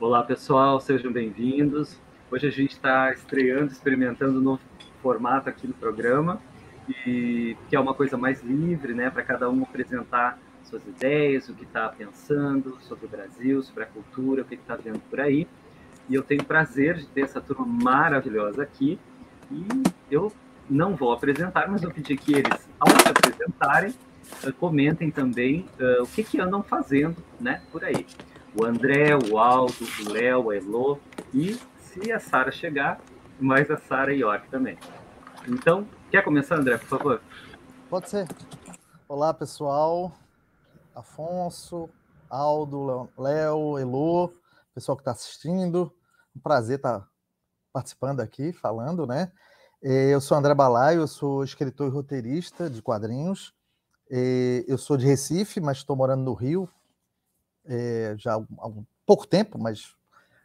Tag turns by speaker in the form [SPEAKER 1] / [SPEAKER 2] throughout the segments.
[SPEAKER 1] Olá, pessoal, sejam bem-vindos. Hoje a gente está estreando, experimentando um novo formato aqui no programa, e que é uma coisa mais livre, né, para cada um apresentar suas ideias, o que está pensando sobre o Brasil, sobre a cultura, o que está vendo por aí. E eu tenho o prazer de ter essa turma maravilhosa aqui, e eu não vou apresentar, mas vou pedir que eles, ao se apresentarem, comentem também o que andam fazendo, né, por aí. O André, o Aldo, o Léo, a Elô e, se a Sara chegar, mais a Sara York também. Então, quer começar, André, por favor?
[SPEAKER 2] Pode ser. Olá, pessoal. Afonso, Aldo, Léo, Elô, pessoal que está assistindo. Um prazer estar participando aqui, falando, né? Eu sou André Balaio, eu sou escritor e roteirista de quadrinhos. Eu sou de Recife, mas estou morando no Rio já há pouco tempo, mas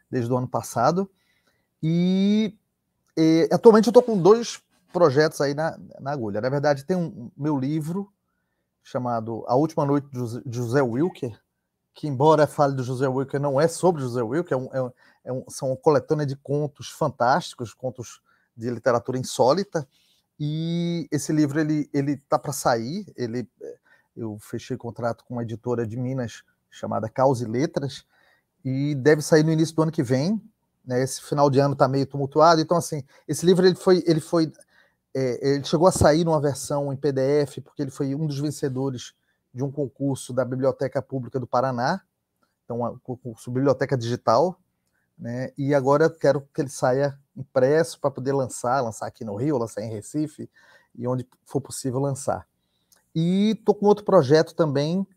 [SPEAKER 2] desde o ano passado. E atualmente eu estou com 2 projetos aí na agulha. Na verdade, tem um meu livro chamado A Última Noite de José Wilker, que, embora fale do José Wilker, não é sobre José Wilker, são uma coletânea de contos fantásticos, contos de literatura insólita, e esse livro ele tá para sair. Eu fechei contrato com uma editora de Minas chamada Caos e Letras, e deve sair no início do ano que vem, né? Esse final de ano está meio tumultuado, então assim, esse livro ele chegou a sair numa versão em PDF, porque ele foi um dos vencedores de um concurso da Biblioteca Pública do Paraná, então um concurso Biblioteca Digital, né? E agora eu quero que ele saia impresso para poder lançar aqui no Rio, lançar em Recife, e onde for possível lançar. E estou com outro projeto também,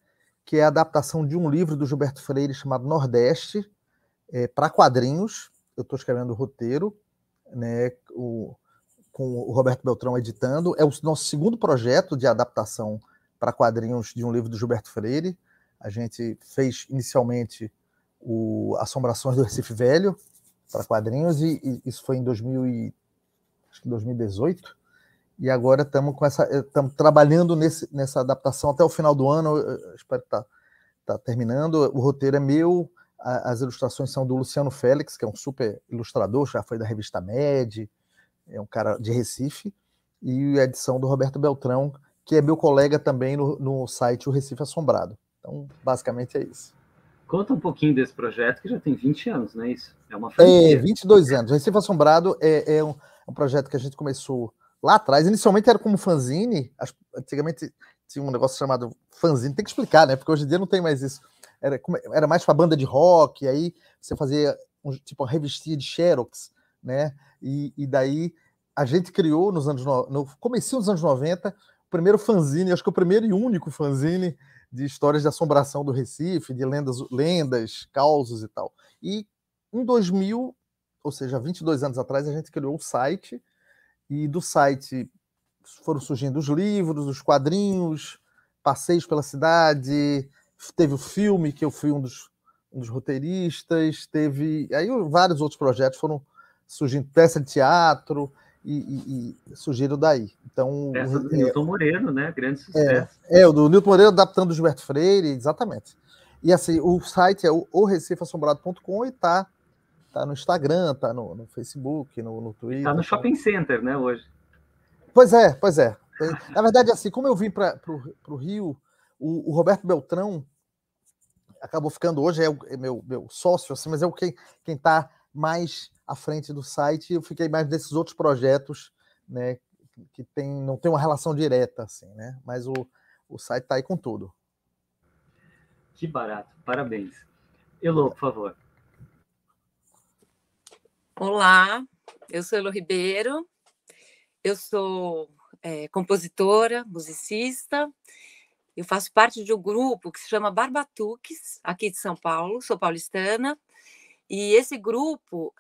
[SPEAKER 2] que é a adaptação de um livro do Gilberto Freire chamado Nordeste, para quadrinhos. Eu estou escrevendo o roteiro, né? Com o Roberto Beltrão editando. É o nosso segundo projeto de adaptação para quadrinhos de um livro do Gilberto Freire. A gente fez inicialmente o Assombrações do Recife Velho para quadrinhos, e isso foi em 2018. E agora estamos trabalhando nessa adaptação até o final do ano. Eu espero que tá terminando. O roteiro é meu, as ilustrações são do Luciano Félix, que é um super ilustrador, já foi da revista Med, é um cara de Recife, e a edição do Roberto Beltrão, que é meu colega também no site O Recife Assombrado. Então, basicamente é isso.
[SPEAKER 1] Conta um pouquinho desse projeto, que já tem 20 anos, não é isso? É uma franquia.
[SPEAKER 2] 22 anos. O Recife Assombrado é um projeto que a gente começou lá atrás. Inicialmente era como fanzine. Antigamente tinha um negócio chamado fanzine. Tem que explicar, né? Porque hoje em dia não tem mais isso. Era mais para banda de rock, aí você fazia tipo uma revistinha de xerox, né? E daí a gente criou no comecinho dos anos 90 o primeiro fanzine, acho que o primeiro e único fanzine de histórias de assombração do Recife, de lendas, causos e tal. E em 2000, ou seja, 22 anos atrás, a gente criou o site, e do site foram surgindo os livros, os quadrinhos, passeios pela cidade, teve o filme, que eu fui um dos roteiristas, teve aí vários outros projetos foram surgindo, peça de teatro, e surgiram daí. Então,
[SPEAKER 1] Essa do Newton Moreno, né? Grande sucesso.
[SPEAKER 2] O do Newton Moreira adaptando o Gilberto Freire, exatamente. E assim, o site é o recifeassombrado.com, e tá no Instagram, tá no Facebook, no Twitter.
[SPEAKER 1] Tá no Shopping Center, né, hoje.
[SPEAKER 2] Pois é. Na verdade, assim, como eu vim para o Rio, o Roberto Beltrão acabou ficando hoje, é meu sócio, assim, mas é quem está mais à frente do site. Eu fiquei mais desses outros projetos, né, que não tem uma relação direta, assim, né? Mas o site está aí com tudo.
[SPEAKER 1] Que barato, parabéns. Elô, por favor.
[SPEAKER 3] Olá, eu sou Elô Ribeiro, eu sou compositora, musicista, eu faço parte de um grupo que se chama Barbatuques, aqui de São Paulo, sou paulistana, e esse grupo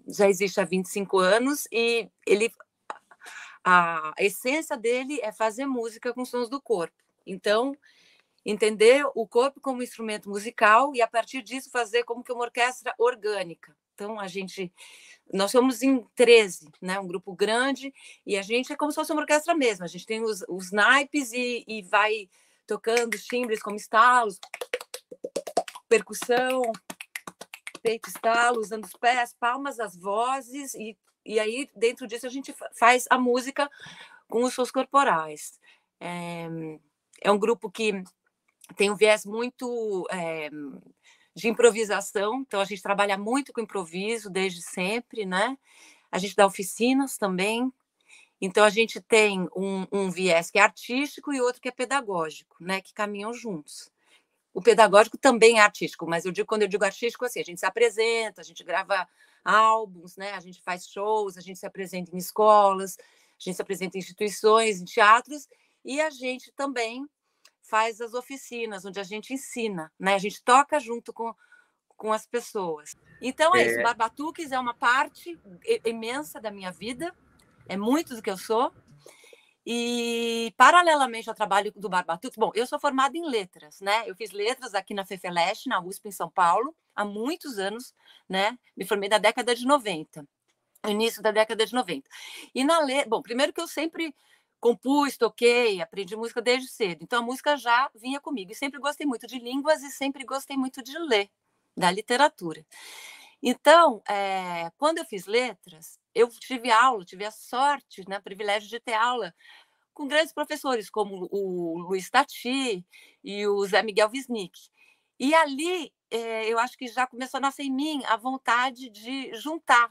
[SPEAKER 3] já existe há 25 anos, e a essência dele é fazer música com sons do corpo. Então, entender o corpo como instrumento musical e, a partir disso, fazer como que uma orquestra orgânica. Então, nós somos em 13, né? Um grupo grande, e a gente é como se fosse uma orquestra mesmo. A gente tem os naipes e vai tocando os timbres como estalos, percussão, peito, estalo, usando os pés, palmas, as vozes, e aí dentro disso a gente faz a música com os sons corporais. É um grupo que tem um viés muito de improvisação, então a gente trabalha muito com improviso desde sempre, né? A gente dá oficinas também, então a gente tem um viés que é artístico e outro que é pedagógico, né? Que caminham juntos. O pedagógico também é artístico, mas quando eu digo artístico, assim, a gente se apresenta, a gente grava álbuns, né? A gente faz shows, a gente se apresenta em escolas, a gente se apresenta em instituições, em teatros, e a gente também faz as oficinas, onde a gente ensina, né? A gente toca junto com as pessoas. Então é isso, Barbatuques é uma parte imensa da minha vida, é muito do que eu sou, e paralelamente ao trabalho do Barbatuques, bom, eu sou formada em letras, né? Eu fiz letras aqui na FEFELESH, na USP em São Paulo, há muitos anos, né? Me formei na década de 90, início da década de 90. E bom, primeiro que eu sempre compus, toquei, aprendi música desde cedo, então a música já vinha comigo, e sempre gostei muito de línguas e sempre gostei muito de ler, da literatura. Então, quando eu fiz letras, eu tive a sorte, né, o privilégio de ter aula com grandes professores, como o Luiz Tati e o Zé Miguel Wisnik. E ali, eu acho que já começou a nascer em mim a vontade de juntar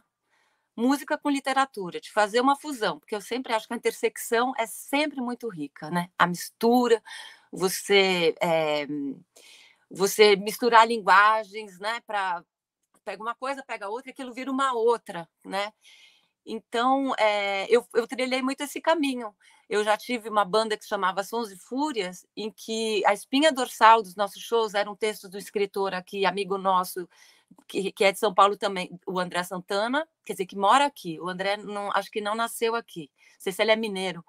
[SPEAKER 3] música com literatura, de fazer uma fusão, porque eu sempre acho que a intersecção é sempre muito rica, né? A mistura, você misturar linguagens, né? Pega uma coisa, pega outra, e aquilo vira uma outra, né? Então, eu trilhei muito esse caminho. Eu já tive uma banda que se chamava Sons e Fúrias, em que a espinha dorsal dos nossos shows eram textos do escritor aqui, amigo nosso, que é de São Paulo também, o André Santana, quer dizer, que mora aqui. O André, acho que não nasceu aqui, não sei se ele é mineiro,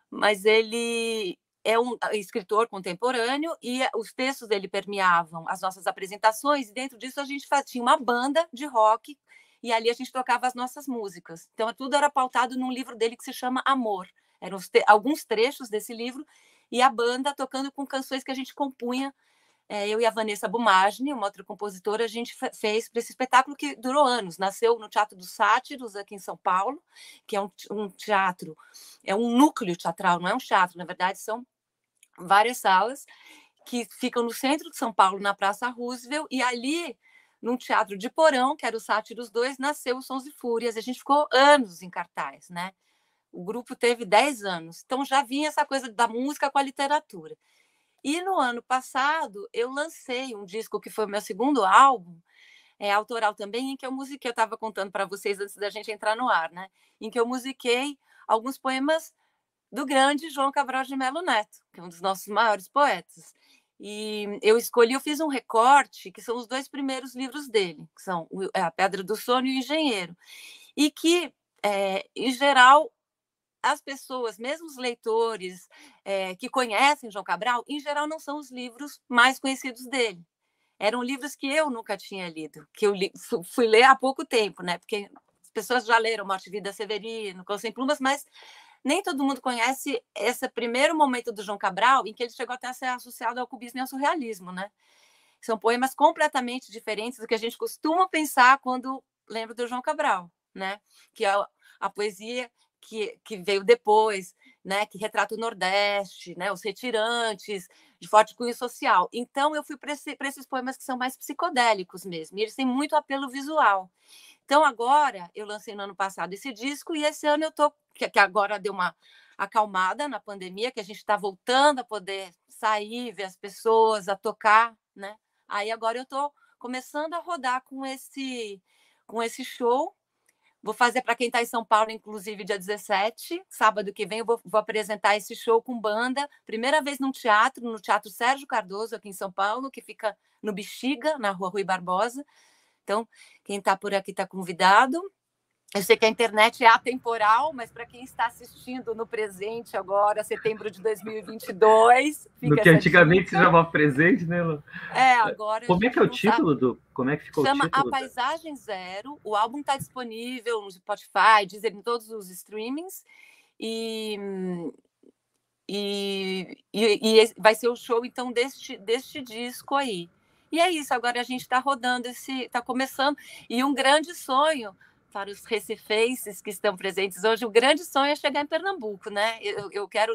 [SPEAKER 3] mas ele é um escritor contemporâneo e os textos dele permeavam as nossas apresentações, e dentro disso a gente tinha uma banda de rock, e ali a gente tocava as nossas músicas. Então, tudo era pautado num livro dele que se chama Amor. Eram alguns trechos desse livro, e a banda tocando com canções que a gente compunha. Eu e a Vanessa Bumagni, uma outra compositora, a gente fez para esse espetáculo que durou anos. Nasceu no Teatro dos Sátiros, aqui em São Paulo, que é um teatro, é um núcleo teatral, não é um teatro, na verdade, são várias salas que ficam no centro de São Paulo, na Praça Roosevelt, e ali, num teatro de porão, que era o Sátiros 2, nasceu o Sons e Fúrias. A gente ficou anos em cartaz, né? O grupo teve 10 anos. Então, já vinha essa coisa da música com a literatura. E no ano passado, eu lancei um disco que foi o meu segundo álbum, autoral também, em que eu musiquei, eu estava contando para vocês antes da gente entrar no ar, né? Em que eu musiquei alguns poemas do grande João Cabral de Melo Neto, que é um dos nossos maiores poetas. E eu fiz um recorte, que são os 2 primeiros livros dele, que são A Pedra do Sono e o Engenheiro. E que, em geral, as pessoas, mesmo os leitores que conhecem João Cabral, em geral não são os livros mais conhecidos dele. Eram livros que eu nunca tinha lido, que eu fui ler há pouco tempo, né? Porque as pessoas já leram Morte e Vida Severino, Cão Sem Plumas, mas nem todo mundo conhece esse primeiro momento do João Cabral, em que ele chegou até a ser associado ao cubismo e ao surrealismo, né? São poemas completamente diferentes do que a gente costuma pensar quando lembra do João Cabral, né? Que é a poesia que veio depois, né, que retrata o Nordeste, né, os retirantes, de forte cunho social. Então, eu fui para esses poemas que são mais psicodélicos mesmo, e eles têm muito apelo visual. Então, agora, eu lancei no ano passado esse disco, e esse ano eu estou, que agora deu uma acalmada na pandemia, que a gente está voltando a poder sair, ver as pessoas, a tocar, né? Aí agora eu estou começando a rodar com esse show. Vou fazer para quem está em São Paulo, inclusive, dia 17, sábado que vem, eu vou apresentar esse show com banda. Primeira vez no Teatro Sérgio Cardoso, aqui em São Paulo, que fica no Bexiga, na Rua Rui Barbosa. Então, quem está por aqui está convidado. Eu sei que a internet é atemporal, mas para quem está assistindo no presente agora, setembro de 2022...
[SPEAKER 1] No que antigamente se chamava presente, né, Lu?
[SPEAKER 3] Agora...
[SPEAKER 1] Como é que é o título Como é que ficou o título?
[SPEAKER 3] Chama A Paisagem Zero. O álbum está disponível no Spotify, Deezer, em todos os streamings. E vai ser o show, então, deste disco aí. E é isso, agora a gente está rodando, está começando, e um grande sonho para os recifenses que estão presentes hoje, o grande sonho é chegar em Pernambuco, né?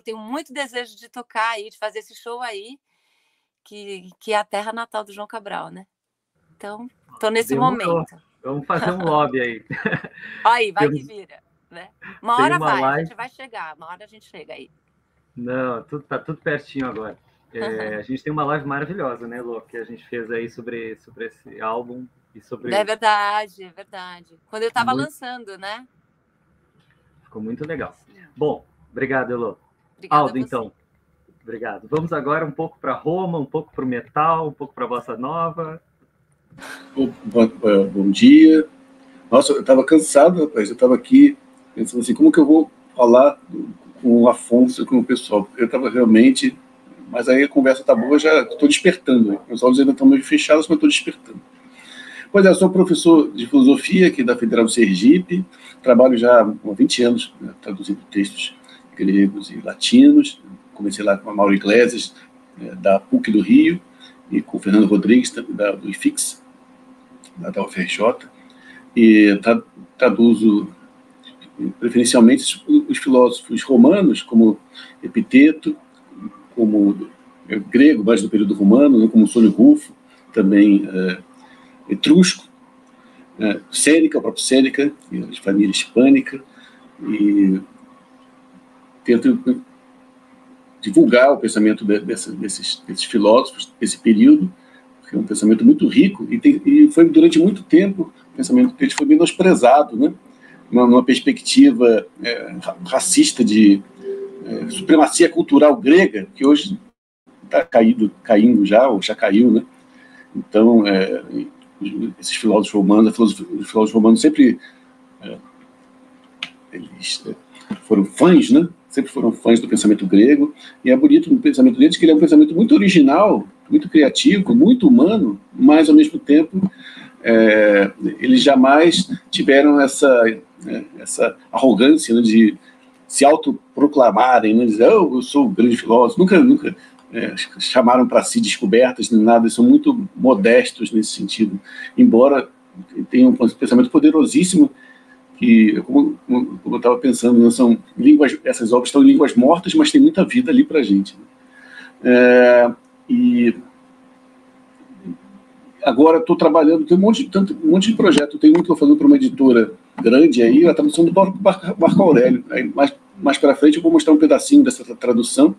[SPEAKER 3] Tenho muito desejo de tocar aí, de fazer esse show aí, que é a terra natal do João Cabral, né? Então, estou nesse momento.
[SPEAKER 1] Vamos fazer um lobby aí.
[SPEAKER 3] Aí, vai que vira, né? Uma hora vai,
[SPEAKER 1] live...
[SPEAKER 3] a gente vai chegar, uma hora a gente chega aí.
[SPEAKER 1] Não, tá tudo pertinho agora. A gente tem uma live maravilhosa, né, Lô, que a gente fez aí sobre esse álbum e sobre...
[SPEAKER 3] É verdade, é verdade. Quando eu estava lançando, né?
[SPEAKER 1] Ficou muito legal. Bom, obrigado, Elô.
[SPEAKER 3] Obrigada
[SPEAKER 1] Aldo, então. Obrigado. Vamos agora um pouco para Roma, um pouco para o metal, um pouco para a bossa nova.
[SPEAKER 4] Bom dia. Nossa, eu estava cansado, rapaz. Eu estava aqui pensando assim, como que eu vou falar com o Afonso e com o pessoal? Eu estava realmente... Mas aí a conversa tá boa, já estou despertando. Né? Os olhos ainda estão meio fechados, mas estou despertando. Pois é, eu sou professor de filosofia aqui da Federal do Sergipe, trabalho já há 20 anos, né, traduzindo textos gregos e latinos. Comecei lá com a Mauro Iglesias, da PUC do Rio, e com o Fernando Rodrigues, do IFIX, da UFRJ, e traduzo preferencialmente os filósofos romanos, como Epiteto, como grego, mais do período romano, né, como Sônio Rufo, também Etrusco, Sêneca, o próprio Sêneca, de família hispânica, e tento divulgar o pensamento desses filósofos, desse período, que é um pensamento muito rico, e foi durante muito tempo o pensamento deles foi menosprezado, né, numa perspectiva racista de supremacia cultural grega, que hoje está caindo já, ou já caiu, né? Então, esses filósofos romanos, os filósofos romanos sempre eles foram fãs, né? Sempre foram fãs do pensamento grego, e é bonito no pensamento deles que ele é um pensamento muito original, muito criativo, muito humano, mas, ao mesmo tempo, eles jamais tiveram essa arrogância, né, de se autoproclamarem, né, dizer, eu sou o grande filósofo, nunca chamaram para si descobertas, nem nada, eles são muito modestos nesse sentido, embora tenham um pensamento poderosíssimo, que, como eu estava pensando, né, essas obras estão em línguas mortas, mas tem muita vida ali para a gente. E agora estou trabalhando, tem um monte de projeto, tem um que estou fazendo para uma editora grande aí, a tradução do Marco Aurélio. Aí, mais para frente eu vou mostrar um pedacinho dessa tradução,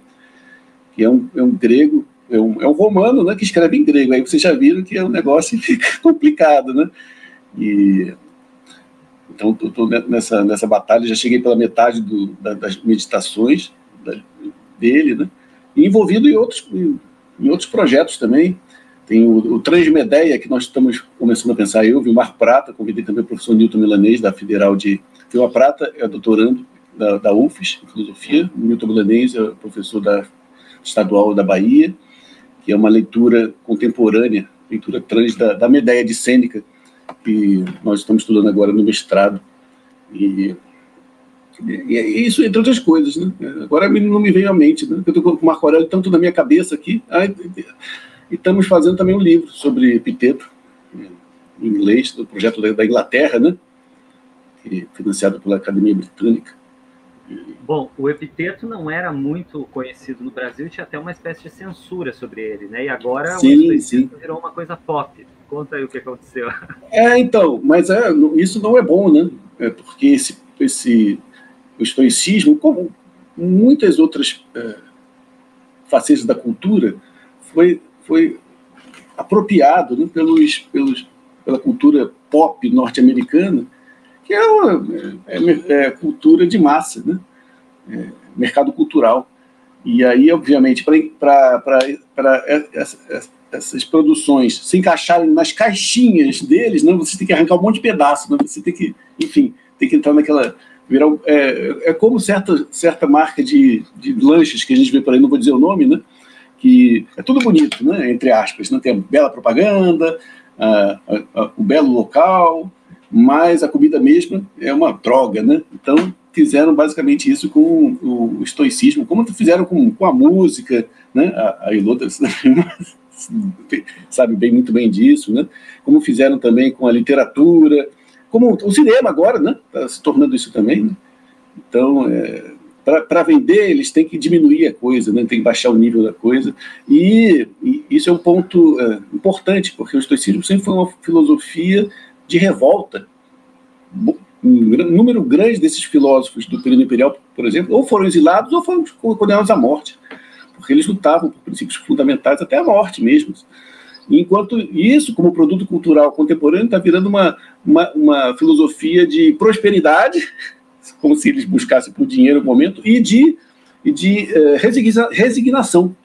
[SPEAKER 4] que é um grego, é um romano, né, que escreve em grego. Aí vocês já viram que é um negócio que fica complicado, né? Então estou nessa batalha, já cheguei pela metade das meditações dele, né? E envolvido em outros projetos também. Tem o Transmedeia, que nós estamos começando a pensar, eu, Vilmar Prata, convidei também o professor Newton Milanês, da Federal de... Vilmar Prata é doutorando da UFES, em filosofia, o Newton Milanês é professor da Estadual da Bahia, que é uma leitura contemporânea, leitura trans da Medeia de Sêneca, que nós estamos estudando agora no mestrado. E isso, entre outras coisas, né? Agora não me veio à mente, né? Eu estou com o Marco Aurélio tanto na minha cabeça aqui, e estamos fazendo também um livro sobre Epiteto, em inglês, do projeto da Inglaterra, né? Financiado pela Academia Britânica.
[SPEAKER 1] Bom, o Epiteto não era muito conhecido no Brasil, tinha até uma espécie de censura sobre ele, né? E agora o Epiteto virou uma coisa pop. Conta aí o que aconteceu.
[SPEAKER 4] Então, mas isso não é bom, né? Porque o estoicismo, como muitas outras facetas da cultura, foi apropriado, né, pela cultura pop norte-americana, que é cultura de massa, né? Mercado cultural. E aí, obviamente, para essas produções se encaixarem nas caixinhas deles, né, você tem que arrancar um monte de pedaço, né? Você tem que, enfim, tem que entrar naquela... como certa marca de lanches que a gente vê por aí, não vou dizer o nome, né? Que é tudo bonito, né? Entre aspas, né? Tem a bela propaganda, o belo local, mas a comida mesma é uma droga, né? Então, fizeram basicamente isso com o estoicismo, como fizeram com a música, né? A Elô sabe muito bem disso, né? Como fizeram também com a literatura, como o cinema agora, né? Está se tornando isso também, né? Então, para vender, eles têm que diminuir a coisa, né? Tem que baixar o nível da coisa, e isso é um ponto importante, porque o estoicismo sempre foi uma filosofia de revolta. Um número grande desses filósofos do período imperial, por exemplo, ou foram exilados ou foram condenados à morte, porque eles lutavam por princípios fundamentais até a morte mesmo. Enquanto isso, como produto cultural contemporâneo, está virando uma filosofia de prosperidade, como se eles buscassem por dinheiro no momento, e de resignação,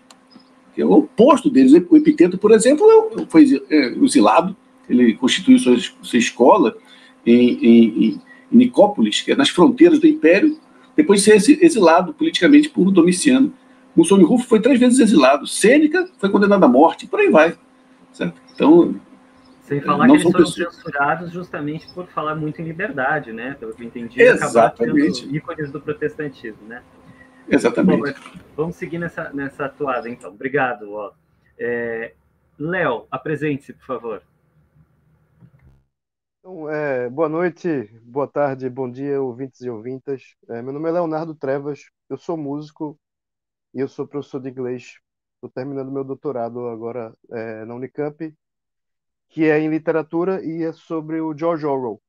[SPEAKER 4] que é o oposto deles. O Epiteto, por exemplo, foi exilado, ele constituiu sua escola em Nicópolis, que é nas fronteiras do Império, depois de ser exilado politicamente por Domiciano. Mussolini Rufo foi 3 vezes exilado, Sêneca foi condenado à morte, e por aí vai. Certo? Então,
[SPEAKER 1] sem falar que eles foram censurados justamente por falar muito em liberdade, né? Pelo que eu entendi, acabaram sendo ícones do protestantismo, né?
[SPEAKER 4] Exatamente.
[SPEAKER 1] Bom, vamos seguir nessa toada, então. Obrigado. Léo, apresente-se, por favor.
[SPEAKER 5] Então, boa noite, boa tarde, bom dia, ouvintes e ouvintas. Meu nome é Leonardo Trevas, eu sou músico e eu sou professor de inglês. Estou terminando meu doutorado agora na Unicamp, que é em literatura e é sobre o George Orwell.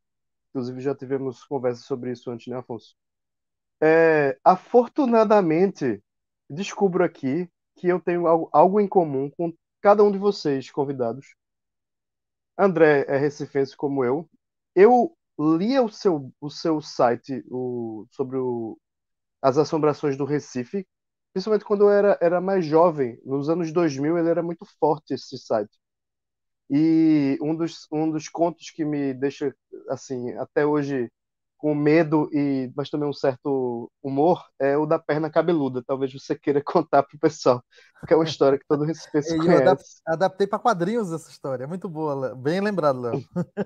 [SPEAKER 5] Inclusive já tivemos conversa sobre isso antes, né, Afonso? Afortunadamente, descubro aqui que eu tenho algo em comum com cada um de vocês, convidados. André é recifense como eu. Eu lia o seu site sobre as assombrações do Recife, principalmente quando eu era mais jovem. Nos anos 2000 ele era muito forte, esse site. E um dos contos que me deixa, assim, até hoje com medo, mas também um certo humor, é o da perna cabeluda. Talvez você queira contar para o pessoal, porque é uma história que todo recifense conhece.
[SPEAKER 2] Eu adaptei para quadrinhos essa história. É muito boa, Léo. Bem lembrado, Léo.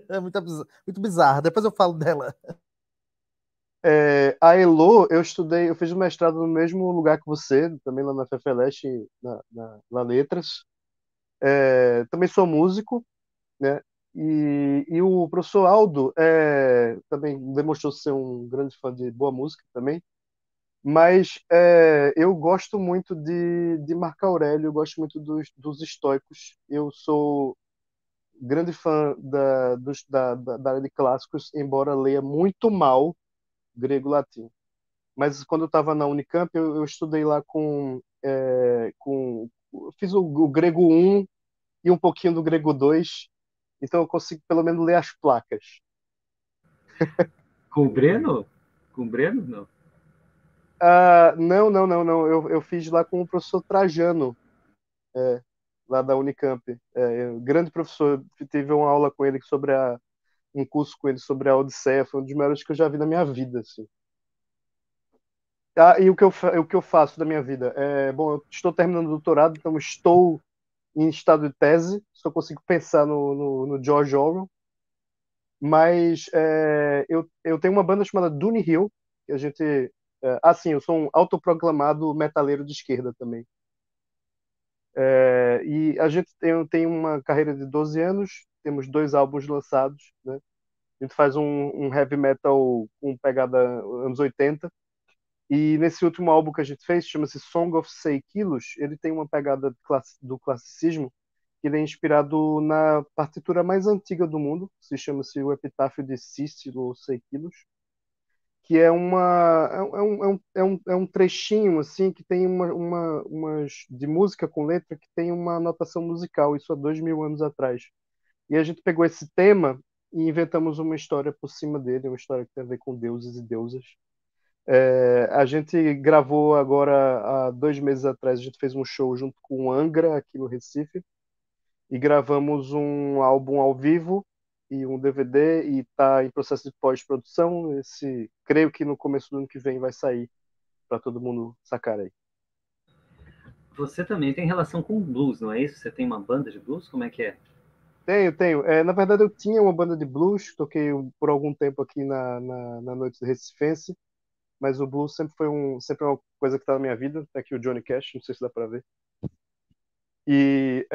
[SPEAKER 2] É muito bizarra. Depois eu falo dela.
[SPEAKER 5] A Elo, eu fiz o mestrado no mesmo lugar que você, também lá na FEFELESH, na Letras. Também sou músico, né? E o professor Aldo também demonstrou ser um grande fã de boa música também. Mas eu gosto muito de Marco Aurélio, eu gosto muito dos estoicos. Eu sou grande fã da área de clássicos, embora leia muito mal grego e latim. Mas quando eu estava na Unicamp, eu estudei lá fiz o grego 1 e um pouquinho do grego 2, então eu consigo pelo menos ler as placas.
[SPEAKER 1] Com o Breno? Com o Breno, não?
[SPEAKER 5] Não. Eu fiz lá com o professor Trajano, lá da Unicamp. Grande professor, tive uma aula com ele sobre um curso com ele sobre a Odisseia, foi um dos melhores que eu já vi na minha vida, assim. E o que eu faço da minha vida? Bom, eu estou terminando o doutorado, então estou em estado de tese, só consigo pensar no George Orwell, mas eu tenho uma banda chamada Dune Hill, que a gente... sim, eu sou um autoproclamado metaleiro de esquerda também. E a gente tem uma carreira de 12 anos, temos 2 álbuns lançados, né? A gente faz um heavy metal com pegada anos 80, e nesse último álbum que a gente fez, chama-se Song of Sei Quilos, ele tem uma pegada do classicismo, que ele é inspirado na partitura mais antiga do mundo, se chama-se o Epitáfio de Cícero Sei Quilos, que é um trechinho assim que tem umas de música com letra que tem uma notação musical, isso há 2000 anos atrás. E a gente pegou esse tema e inventamos uma história por cima dele, uma história que tem a ver com deuses e deusas. A gente gravou agora, há 2 meses atrás, a gente fez um show junto com o Angra, aqui no Recife, e gravamos um álbum ao vivo e um DVD, e está em processo de pós-produção. Creio que no começo do ano que vem vai sair para todo mundo sacar aí.
[SPEAKER 1] Você também tem relação com blues, não é isso? Você tem uma banda de blues? Como é que é?
[SPEAKER 5] Tenho. Na verdade, eu tinha uma banda de blues, toquei por algum tempo aqui na Noite do Recifense, mas o blues sempre é uma coisa que está na minha vida. Tá aqui o Johnny Cash, não sei se dá para ver. E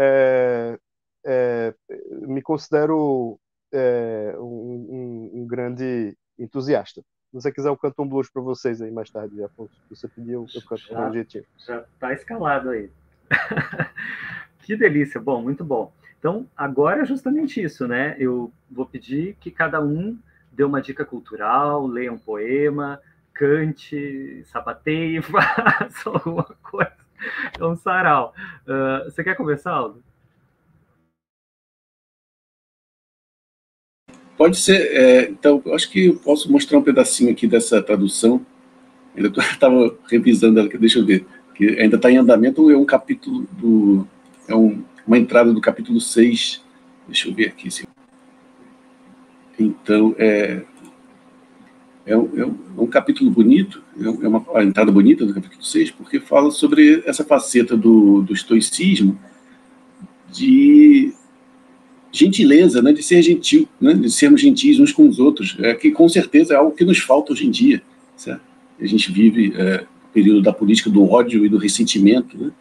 [SPEAKER 5] me considero um grande entusiasta. Se você quiser, eu canto um blues para vocês aí mais tarde, Afonso. Se você pediu, eu canto com um jeitinho.
[SPEAKER 1] Já está escalado aí. Que delícia, bom, muito bom. Então, agora é justamente isso, né? Eu vou pedir que cada um dê uma dica cultural, leia um poema, cante, sapateie, faça alguma coisa. É um sarau. Você quer começar, Aldo?
[SPEAKER 4] Pode ser. Então, eu acho que eu posso mostrar um pedacinho aqui dessa tradução. Eu estava revisando ela, deixa eu ver. Que ainda está em andamento, é um capítulo do... uma entrada do capítulo 6. Deixa eu ver aqui. Então, é um capítulo bonito, é uma entrada bonita do capítulo 6, porque fala sobre essa faceta do estoicismo, de gentileza, né, de ser gentil, né, de sermos gentis uns com os outros, que com certeza é algo que nos falta hoje em dia, certo? A gente vive o período da política do ódio e do ressentimento, né?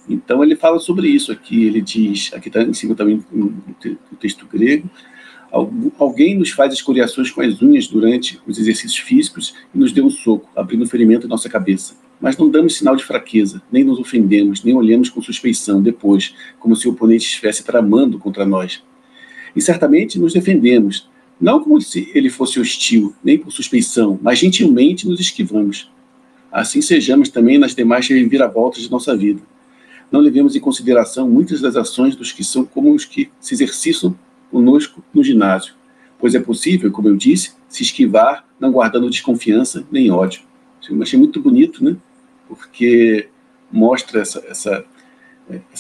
[SPEAKER 4] Então ele fala sobre isso aqui, ele diz, aqui está em cima também o texto grego: alguém nos faz escoriações com as unhas durante os exercícios físicos e nos deu um soco, abrindo um ferimento em nossa cabeça. Mas não damos sinal de fraqueza, nem nos ofendemos, nem olhamos com suspeição depois, como se o oponente estivesse tramando contra nós. E certamente nos defendemos, não como se ele fosse hostil, nem por suspeição, mas gentilmente nos esquivamos. Assim sejamos também nas demais reviravoltas de nossa vida. Não levemos em consideração muitas das ações dos que são como os que se exercitam conosco no ginásio, pois é possível, como eu disse, se esquivar, não guardando desconfiança nem ódio. Eu achei muito bonito, né? Porque mostra essa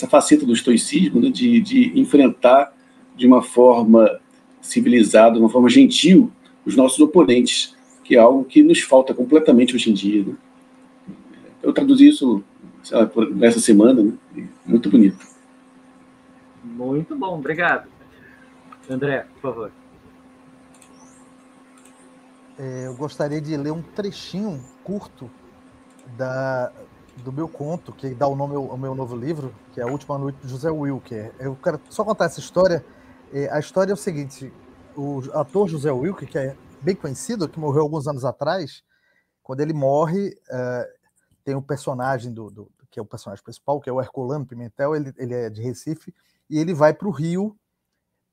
[SPEAKER 4] faceta do estoicismo, né? de enfrentar de uma forma civilizada, de uma forma gentil, os nossos oponentes, que é algo que nos falta completamente hoje em dia, né? Eu traduzi isso nessa semana, né? Muito bonito.
[SPEAKER 1] Muito bom, obrigado. André, por favor.
[SPEAKER 2] Eu gostaria de ler um trechinho curto do meu conto, que dá o nome ao meu novo livro, que é A Última Noite de José Wilker. Eu quero só contar essa história. A história é o seguinte: o ator José Wilker, que é bem conhecido, que morreu alguns anos atrás, quando ele morre, tem um personagem que é o personagem principal, que é o Herculano Pimentel, ele é de Recife, e ele vai para o Rio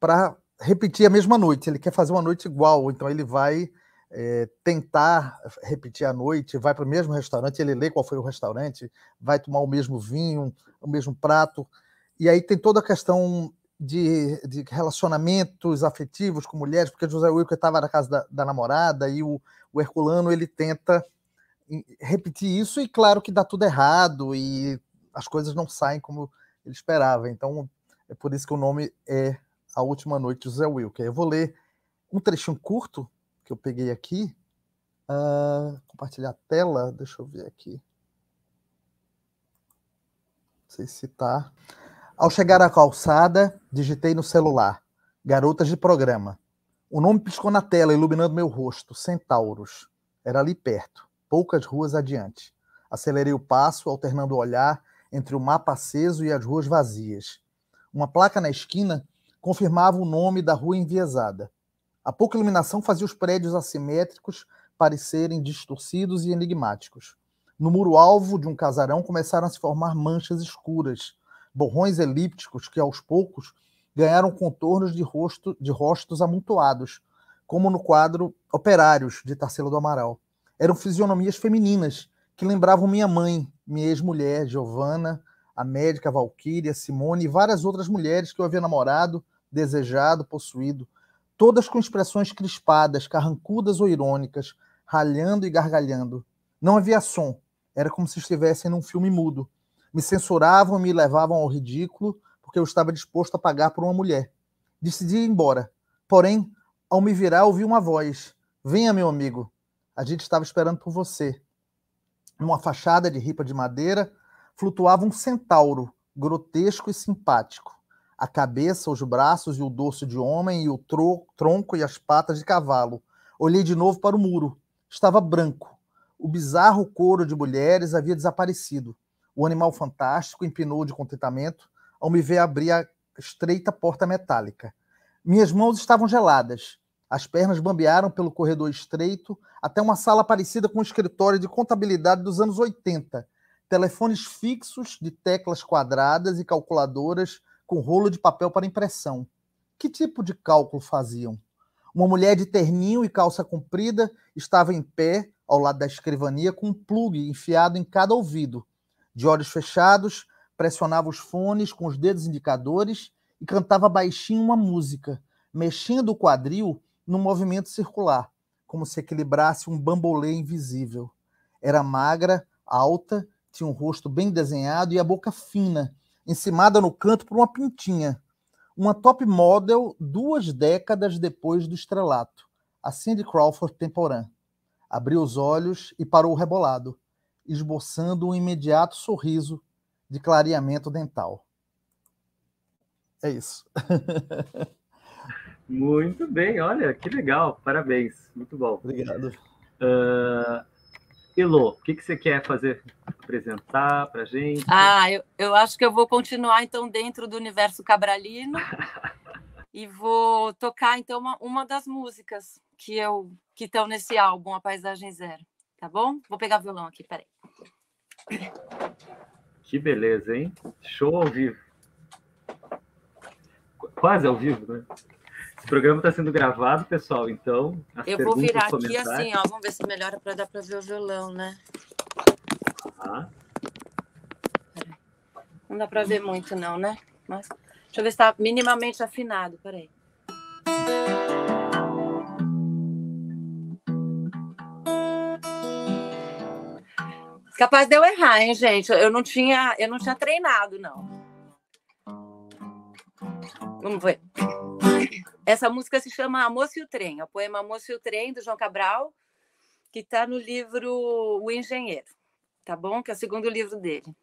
[SPEAKER 2] para repetir a mesma noite. Ele quer fazer uma noite igual, então ele vai tentar repetir a noite, vai para o mesmo restaurante, ele lê qual foi o restaurante, vai tomar o mesmo vinho, o mesmo prato, e aí tem toda a questão de relacionamentos afetivos com mulheres, porque José Wilker estava na casa da namorada, e o Herculano ele tenta repetir isso, e claro que dá tudo errado, e as coisas não saem como ele esperava. Então é por isso que o nome é A Última Noite de José Wilker. Eu vou ler um trechinho curto que eu peguei aqui. Compartilhar a tela, deixa eu ver aqui. Não sei se tá. Ao chegar à calçada, digitei no celular: Garotas de Programa. O nome piscou na tela, iluminando meu rosto. Centauros. Era ali perto, poucas ruas adiante. Acelerei o passo, alternando o olhar entre o mapa aceso e as ruas vazias. Uma placa na esquina confirmava o nome da rua enviesada. A pouca iluminação fazia os prédios assimétricos parecerem distorcidos e enigmáticos. No muro-alvo de um casarão começaram a se formar manchas escuras, borrões elípticos que, aos poucos, ganharam contornos de rostos amontoados, como no quadro Operários, de Tarsila do Amaral. Eram fisionomias femininas, que lembravam minha mãe, minha ex-mulher, Giovana, a médica Valquíria, Simone e várias outras mulheres que eu havia namorado, desejado, possuído, todas com expressões crispadas, carrancudas ou irônicas, ralhando e gargalhando. Não havia som, era como se estivessem num filme mudo. Me censuravam e me levavam ao ridículo, porque eu estava disposto a pagar por uma mulher. Decidi ir embora. Porém, ao me virar, ouvi uma voz: Venha, meu amigo, a gente estava esperando por você. Numa fachada de ripa de madeira, flutuava um centauro, grotesco e simpático. A cabeça, os braços e o dorso de homem, e o tronco e as patas de cavalo. Olhei de novo para o muro. Estava branco. O bizarro coro de mulheres havia desaparecido. O animal fantástico empinou de contentamento, ao me ver abrir a estreita porta metálica. Minhas mãos estavam geladas. As pernas bambearam pelo corredor estreito até uma sala parecida com um escritório de contabilidade dos anos 80. Telefones fixos de teclas quadradas e calculadoras com rolo de papel para impressão. Que tipo de cálculo faziam? Uma mulher de terninho e calça comprida estava em pé ao lado da escrivania com um plugue enfiado em cada ouvido. De olhos fechados, pressionava os fones com os dedos indicadores e cantava baixinho uma música, mexendo o quadril num movimento circular, como se equilibrasse um bambolê invisível. Era magra, alta, tinha um rosto bem desenhado e a boca fina, encimada no canto por uma pintinha. Uma top model 2 décadas depois do estrelato, a Cindy Crawford temporã. Abriu os olhos e parou rebolado, esboçando um imediato sorriso de clareamento dental. É isso.
[SPEAKER 1] Muito bem, olha, que legal, parabéns, muito bom.
[SPEAKER 2] Obrigado.
[SPEAKER 1] Elô, o que você quer fazer, apresentar para a gente?
[SPEAKER 3] Eu acho que eu vou continuar, então, dentro do universo cabralino e vou tocar, então, uma das músicas que estão nesse álbum, A Paisagem Zero, tá bom? Vou pegar violão aqui, peraí.
[SPEAKER 1] Que beleza, hein? Show ao vivo. Quase ao vivo, né? Esse programa está sendo gravado, pessoal, então...
[SPEAKER 3] Eu vou virar aqui assim, ó, vamos ver se melhora para dar para ver o violão, né? Não dá para ver muito, não, né? Mas deixa eu ver se está minimamente afinado, peraí. Capaz de eu errar, hein, gente? Eu não tinha treinado, não. Vamos ver. Essa música se chama A Moça e o Trem, é o poema A Moça e o Trem, do João Cabral, que está no livro O Engenheiro, tá bom? Que é o segundo livro dele.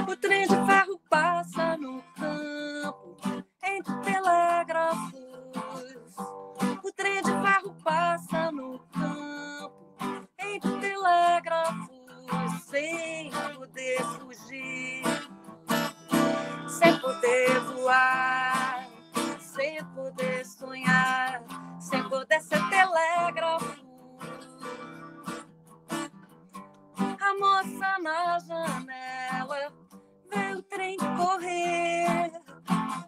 [SPEAKER 3] O trem de ferro passa no campo, entre telégrafos. O trem de ferro passa no campo, entre telégrafos, sem poder fugir, sem poder voar, sem poder sonhar, sem poder ser telégrafo. A moça na janela vê o trem correr,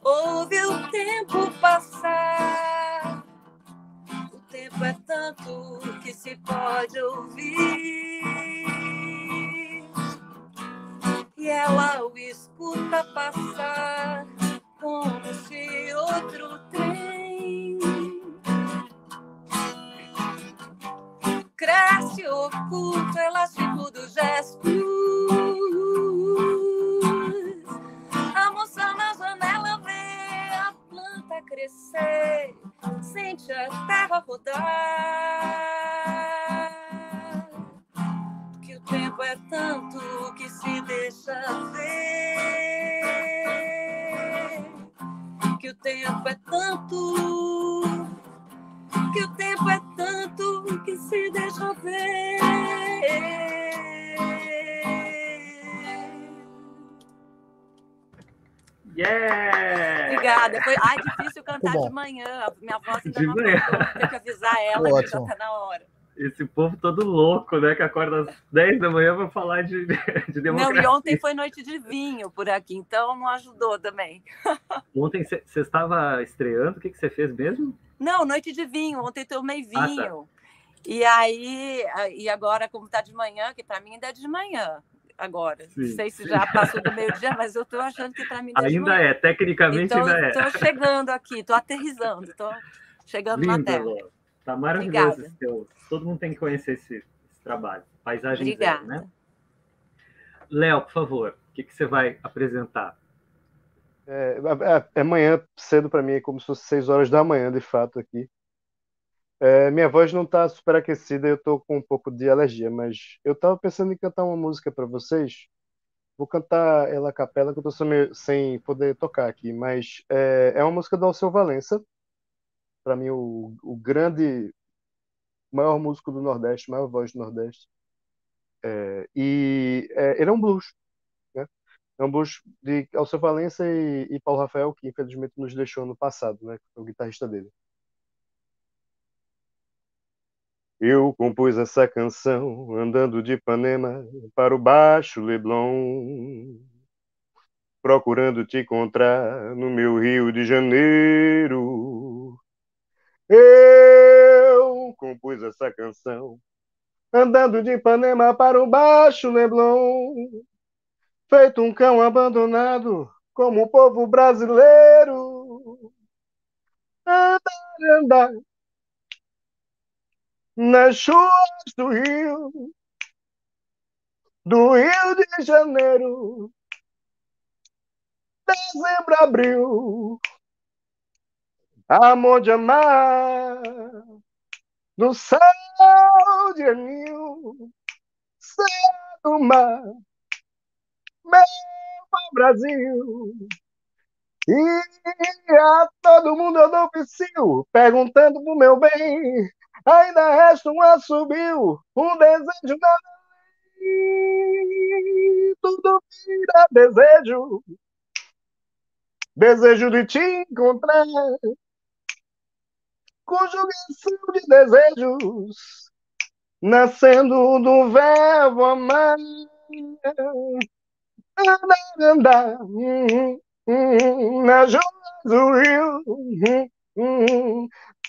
[SPEAKER 3] ouve o tempo passar. O tempo é tanto que se pode ouvir, e ela o escuta passar como se outro trem cresce oculto, elástico do gesto. A moça na janela vê a planta crescer, sente a terra rodar. Que o tempo é tanto que se deixa ver. Que o tempo é tanto, que o tempo é tanto que se deixa ver.
[SPEAKER 1] Yeah!
[SPEAKER 3] Obrigada. Ai, difícil cantar de manhã. Minha voz ainda não acordou. Tem que avisar ela que já tá na hora.
[SPEAKER 1] Esse povo todo louco, né? Que acorda às 10 da manhã para falar de democracia.
[SPEAKER 3] Não, e ontem foi noite de vinho por aqui, então não ajudou também.
[SPEAKER 1] Ontem você estava estreando? O que você fez mesmo?
[SPEAKER 3] Não, noite de vinho. Ontem tomei vinho. Tá. E aí, e agora, como tá de manhã, que para mim ainda é de manhã. Agora, sim, não sei se já passou do meio-dia, mas eu estou achando que para mim
[SPEAKER 1] ainda é, tecnicamente
[SPEAKER 3] então,
[SPEAKER 1] ainda é.
[SPEAKER 3] Estou chegando aqui, estou aterrissando, estou chegando
[SPEAKER 1] Lindo,
[SPEAKER 3] na Terra.
[SPEAKER 1] Lô. Tá maravilhoso esse teu. Todo mundo tem que conhecer esse trabalho. Paisagem Zero, né? Léo, por favor, o que você vai apresentar?
[SPEAKER 5] Amanhã cedo para mim, é como se fosse 6 horas da manhã, de fato, aqui. Minha voz não está super aquecida, eu estou com um pouco de alergia, mas eu estava pensando em cantar uma música para vocês. Vou cantar ela a capela, que eu estou sem poder tocar aqui, mas é uma música do Alceu Valença. Para mim, o grande maior músico do Nordeste, maior voz do Nordeste. Ele é um blues, né? É um blues de Alceu Valença e Paulo Rafael, que infelizmente nos deixou no passado, né? O guitarrista dele. Eu compus essa canção andando de Ipanema para o Baixo Leblon, procurando te encontrar no meu Rio de Janeiro. Eu compus essa canção andando de Ipanema para o Baixo Leblon, feito um cão abandonado como o povo brasileiro. Andar, andar nas chuvas do Rio de Janeiro, dezembro, abril, amor de amar, no céu de anil, céu do mar, meu Brasil. E a todo mundo eu dou psiu, perguntando pro meu bem, ainda resta um assobio, um desejo da lei, tudo vira desejo, desejo de te encontrar, conjugação de desejos, nascendo do verbo amar, andar, nas ruas do Rio,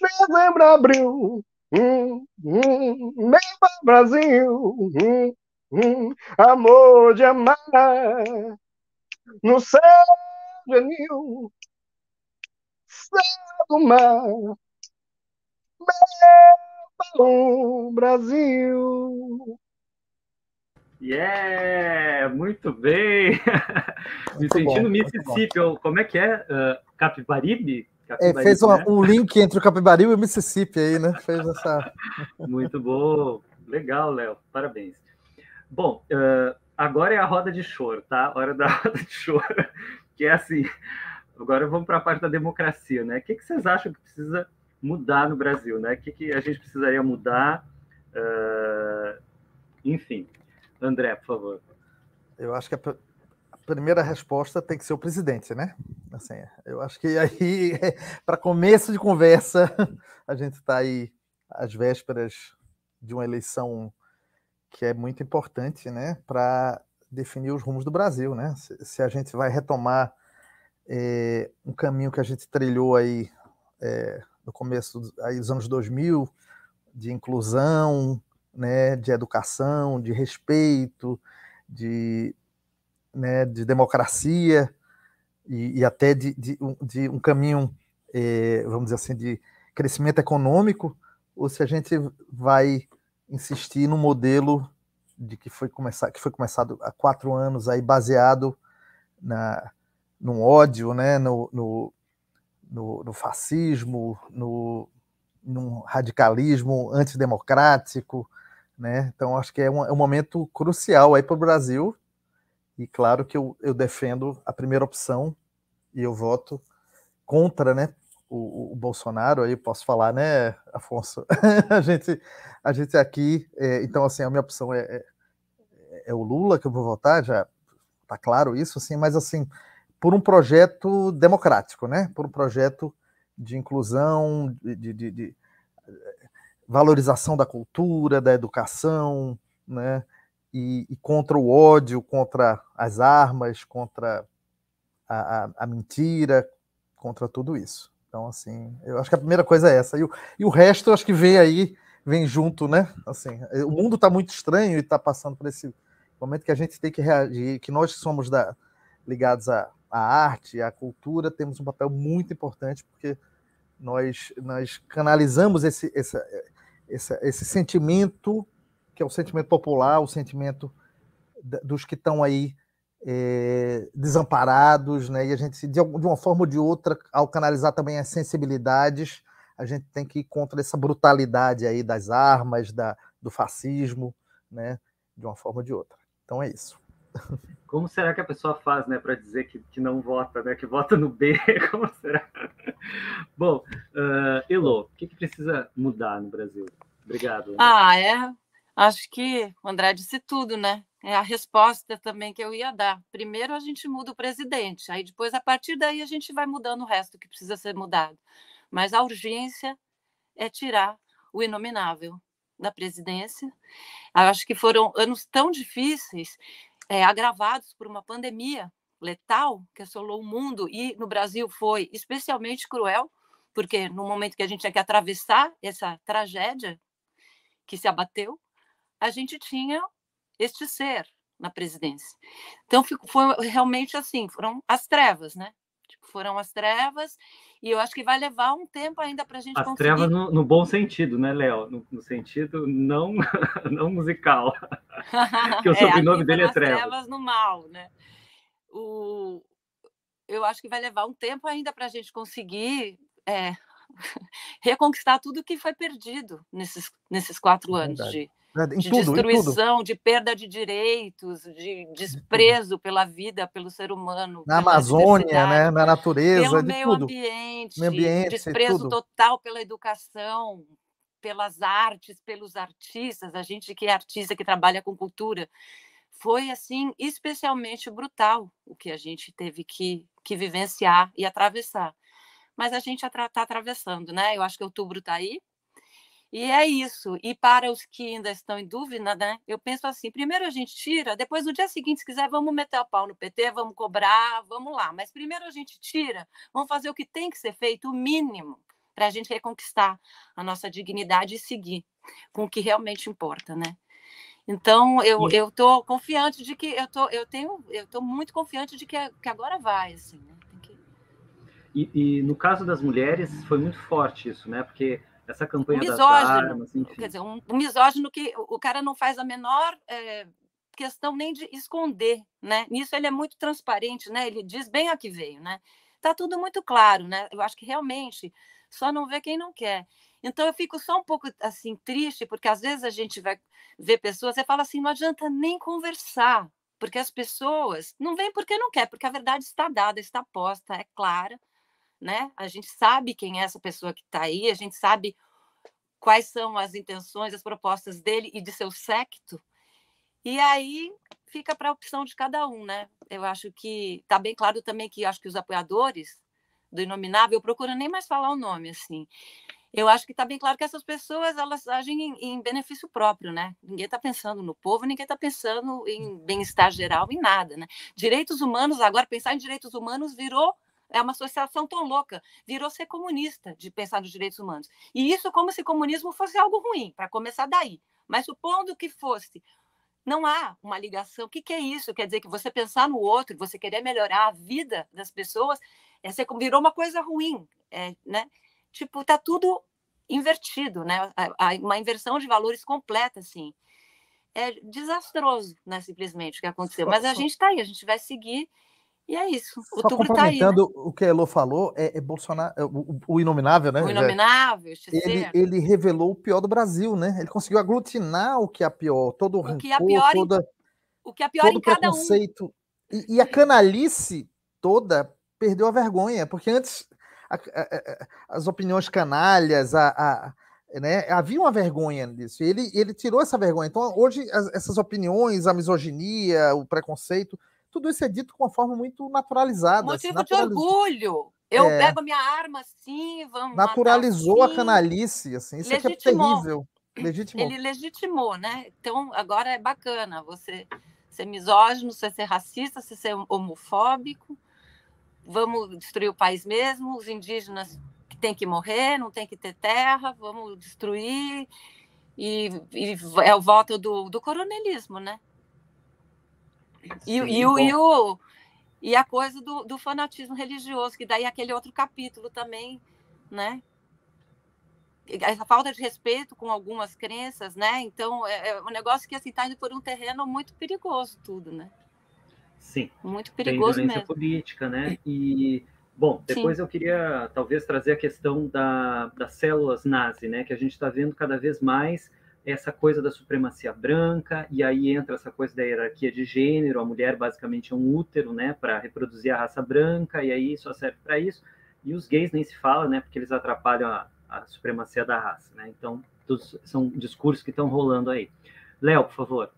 [SPEAKER 5] dezembro, abril, meu Brasil, amor de amar, no céu de anil, céu do mar, meu Brasil.
[SPEAKER 1] Muito bem! Me
[SPEAKER 2] Muito
[SPEAKER 1] senti
[SPEAKER 2] bom,
[SPEAKER 1] no
[SPEAKER 2] muito
[SPEAKER 1] Mississippi. Como é que é? Capibaribe?
[SPEAKER 2] Fez
[SPEAKER 1] Né?
[SPEAKER 2] um link entre o Capibaribe e o Mississippi aí, né? Fez essa.
[SPEAKER 1] Muito bom. Legal, Léo. Parabéns. Bom, agora é a roda de choro, tá? Hora da roda de choro. Que é assim. Agora vamos para a parte da democracia, né? O que vocês acham que precisa mudar no Brasil, né? O que a gente precisaria mudar? Enfim. André, por favor.
[SPEAKER 2] Eu acho que a primeira resposta tem que ser o presidente, né? Assim, eu acho que aí, para começo de conversa, a gente está aí às vésperas de uma eleição que é muito importante, né, para definir os rumos do Brasil, né? Se a gente vai retomar um caminho que a gente trilhou aí no começo aí dos anos 2000, de inclusão, né, de educação, de respeito, de democracia e até de um caminho, vamos dizer assim, de crescimento econômico, ou se a gente vai insistir no modelo que foi começado há 4 anos, aí baseado no ódio, né, no fascismo, num radicalismo antidemocrático, né? Então acho que é um momento crucial aí para o Brasil. E claro que eu defendo a primeira opção e eu voto contra, né, o Bolsonaro. Aí posso falar, né, Afonso? a gente aqui, então assim, a minha opção é o Lula que eu vou votar, já está claro isso, assim, mas assim, por um projeto democrático, né, por um projeto de inclusão, de valorização da cultura, da educação, né, e contra o ódio, contra as armas, contra a mentira, contra tudo isso. Então, assim, eu acho que a primeira coisa é essa. E o resto, eu acho que vem junto, né? Assim, o mundo está muito estranho e está passando por esse momento que a gente tem que reagir, que nós que somos ligados à arte, à cultura, temos um papel muito importante, porque nós canalizamos esse sentimento, que é o sentimento popular, o sentimento dos que estão aí desamparados, né? E a gente, de uma forma ou de outra, ao canalizar também as sensibilidades, a gente tem que ir contra essa brutalidade aí das armas, do fascismo, né? De uma forma ou de outra. Então é isso.
[SPEAKER 1] Como será que a pessoa faz, né, para dizer que não vota, né, que vota no B? Como será? Bom, Elô, o que precisa mudar no Brasil? Obrigado.
[SPEAKER 3] Acho que o André disse tudo, né? É a resposta também que eu ia dar. Primeiro a gente muda o presidente, aí depois, a partir daí, a gente vai mudando o resto que precisa ser mudado. Mas a urgência é tirar o inominável da presidência. Eu acho que foram anos tão difíceis, agravados por uma pandemia letal que assolou o mundo, e no Brasil foi especialmente cruel, porque no momento que a gente tinha que atravessar essa tragédia que se abateu, a gente tinha este ser na presidência. Então, foi realmente assim, foram as trevas, né? Foram as trevas, e eu acho que vai levar um tempo ainda para a gente conseguir...
[SPEAKER 1] As trevas no bom sentido, né, Léo? No sentido não, não musical. Porque o sobrenome dele é Trevas.
[SPEAKER 3] As trevas no mal, né? Eu acho que vai levar um tempo ainda para a gente conseguir reconquistar tudo que foi perdido nesses 4 anos de destruição, de perda de direitos, de desprezo pela vida, pelo ser humano,
[SPEAKER 2] na Amazônia, né, na natureza,
[SPEAKER 3] pelo
[SPEAKER 2] de
[SPEAKER 3] meio
[SPEAKER 2] tudo.
[SPEAKER 3] ambiente, desprezo total pela educação, pelas artes, pelos artistas, a gente que é artista, que trabalha com cultura. Foi, assim, especialmente brutal o que a gente teve que vivenciar e atravessar. Mas a gente está atravessando, né? Eu acho que outubro está aí. E é isso. E para os que ainda estão em dúvida, né? Eu penso assim, primeiro a gente tira, depois no dia seguinte, se quiser, vamos meter o pau no PT, vamos cobrar, vamos lá. Mas primeiro a gente tira, vamos fazer o que tem que ser feito, o mínimo, para a gente reconquistar a nossa dignidade e seguir com o que realmente importa, né? Então, eu estou confiante de que eu tô muito confiante de que agora vai, assim, né?
[SPEAKER 1] E no caso das mulheres foi muito forte isso, né? Porque essa campanha das armas, enfim.
[SPEAKER 3] Quer dizer, um misógino que o cara não faz a menor questão nem de esconder, né? Nisso ele é muito transparente, né? Ele diz bem a que veio, né? Tá tudo muito claro, né? Eu acho que realmente só não vê quem não quer. Então eu fico só um pouco assim triste, porque às vezes a gente vai ver pessoas e fala assim, não adianta nem conversar, porque as pessoas não vêm porque não quer, porque a verdade está dada, está posta, é clara, né? A gente sabe quem é essa pessoa que está aí, a gente sabe quais são as intenções, as propostas dele e de seu séquito, e aí fica para a opção de cada um, né? Eu acho que está bem claro também que acho que os apoiadores do Inominável, eu procuro nem mais falar o nome, assim, eu acho que está bem claro que essas pessoas, elas agem em benefício próprio, né? Ninguém está pensando no povo, ninguém está pensando em bem-estar geral, em nada, né? Direitos humanos, agora pensar em direitos humanos virou uma associação tão louca, virou ser comunista de pensar nos direitos humanos. E isso como se comunismo fosse algo ruim, para começar daí. Mas supondo que fosse, não há uma ligação. O que é isso? Quer dizer que você pensar no outro, você querer melhorar a vida das pessoas, virou uma coisa ruim, né? Tipo, tá tudo invertido, né? Uma inversão de valores completa, assim. É desastroso, né, simplesmente, o que aconteceu. Mas a gente está aí, a gente vai seguir, e é isso.
[SPEAKER 2] Só complementando tá aí, né? O que a Elô falou, Bolsonaro, o Inominável, né?
[SPEAKER 3] O Inominável,
[SPEAKER 2] ele revelou o pior do Brasil, né? Ele conseguiu aglutinar o que é pior, todo o rancor,
[SPEAKER 3] o que é pior
[SPEAKER 2] todo
[SPEAKER 3] em cada
[SPEAKER 2] preconceito. E a canalice toda perdeu a vergonha, porque antes as opiniões canalhas, né, havia uma vergonha disso. Ele tirou essa vergonha. Então, hoje, essas opiniões, a misoginia, o preconceito, tudo isso é dito com uma forma muito naturalizada.
[SPEAKER 3] Motivo de orgulho. Eu pego a minha arma assim, vamos
[SPEAKER 2] naturalizou
[SPEAKER 3] matar, assim.
[SPEAKER 2] A canalice, assim. Isso aqui é terrível. Legitimou.
[SPEAKER 3] Ele legitimou, né? Então, agora é bacana você ser misógino, você ser racista, você ser homofóbico. Vamos destruir o país mesmo, os indígenas que têm que morrer, não tem que ter terra, vamos destruir. E é o voto do coronelismo, né? E a coisa do fanatismo religioso, que daí é aquele outro capítulo também, né? Essa falta de respeito com algumas crenças, né? Então, é um negócio que está indo por um terreno muito perigoso tudo, né?
[SPEAKER 1] Sim.
[SPEAKER 3] Muito perigoso
[SPEAKER 1] tem violência
[SPEAKER 3] mesmo.
[SPEAKER 1] política, né? E, bom, depois eu queria talvez trazer a questão das células nazi, né? Que a gente está vendo cada vez mais essa coisa da supremacia branca, e aí entra essa coisa da hierarquia de gênero, a mulher basicamente é um útero, né? Para reproduzir a raça branca, e aí só serve para isso. E os gays nem se fala, né? Porque eles atrapalham a supremacia da raça, né? Então, são discursos que estão rolando aí. Léo, por favor.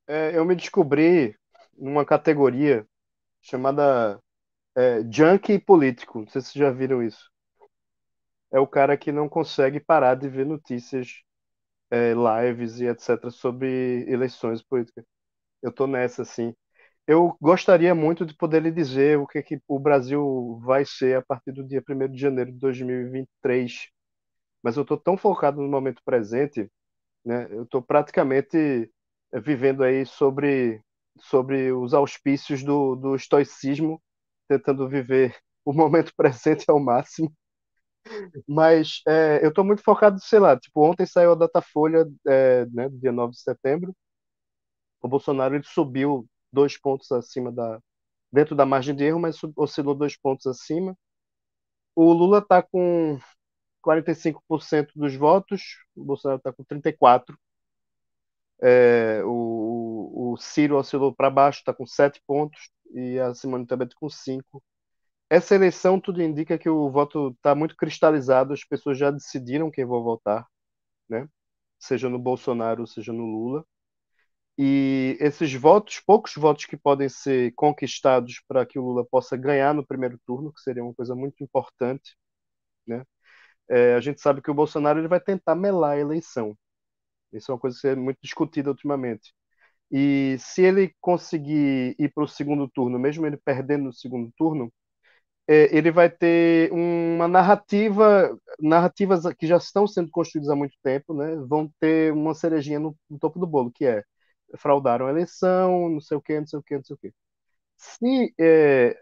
[SPEAKER 5] Eu me descobri numa categoria chamada junkie político. Não sei se vocês já viram isso. É o cara que não consegue parar de ver notícias, lives e etc. sobre eleições políticas. Eu tô nessa, assim. Eu gostaria muito de poder lhe dizer o que o Brasil vai ser a partir do dia 1º de janeiro de 2023. Mas eu estou tão focado no momento presente, né? Eu estou praticamente vivendo aí sobre os auspícios do estoicismo, tentando viver o momento presente ao máximo. Mas eu estou muito focado, sei lá, tipo, ontem saiu a Datafolha, né, dia 9 de setembro. O Bolsonaro ele subiu 2 pontos acima dentro da margem de erro, mas oscilou 2 pontos acima. O Lula está com 45% dos votos, o Bolsonaro está com 34%. O Ciro oscilou para baixo, está com 7 pontos, e a Simone Tebet com 5. Essa eleição tudo indica que o voto está muito cristalizado, as pessoas já decidiram quem vão votar, né? Seja no Bolsonaro, seja no Lula. E esses votos, poucos votos que podem ser conquistados para que o Lula possa ganhar no primeiro turno, que seria uma coisa muito importante, né? A gente sabe que o Bolsonaro ele vai tentar melar a eleição. Isso é uma coisa que é muito discutida ultimamente. E se ele conseguir ir para o segundo turno, mesmo ele perdendo no segundo turno, ele vai ter uma narrativas que já estão sendo construídas há muito tempo, né? Vão ter uma cerejinha no topo do bolo, que é fraudaram a eleição, não sei o quê, não sei o quê, não sei o quê. Se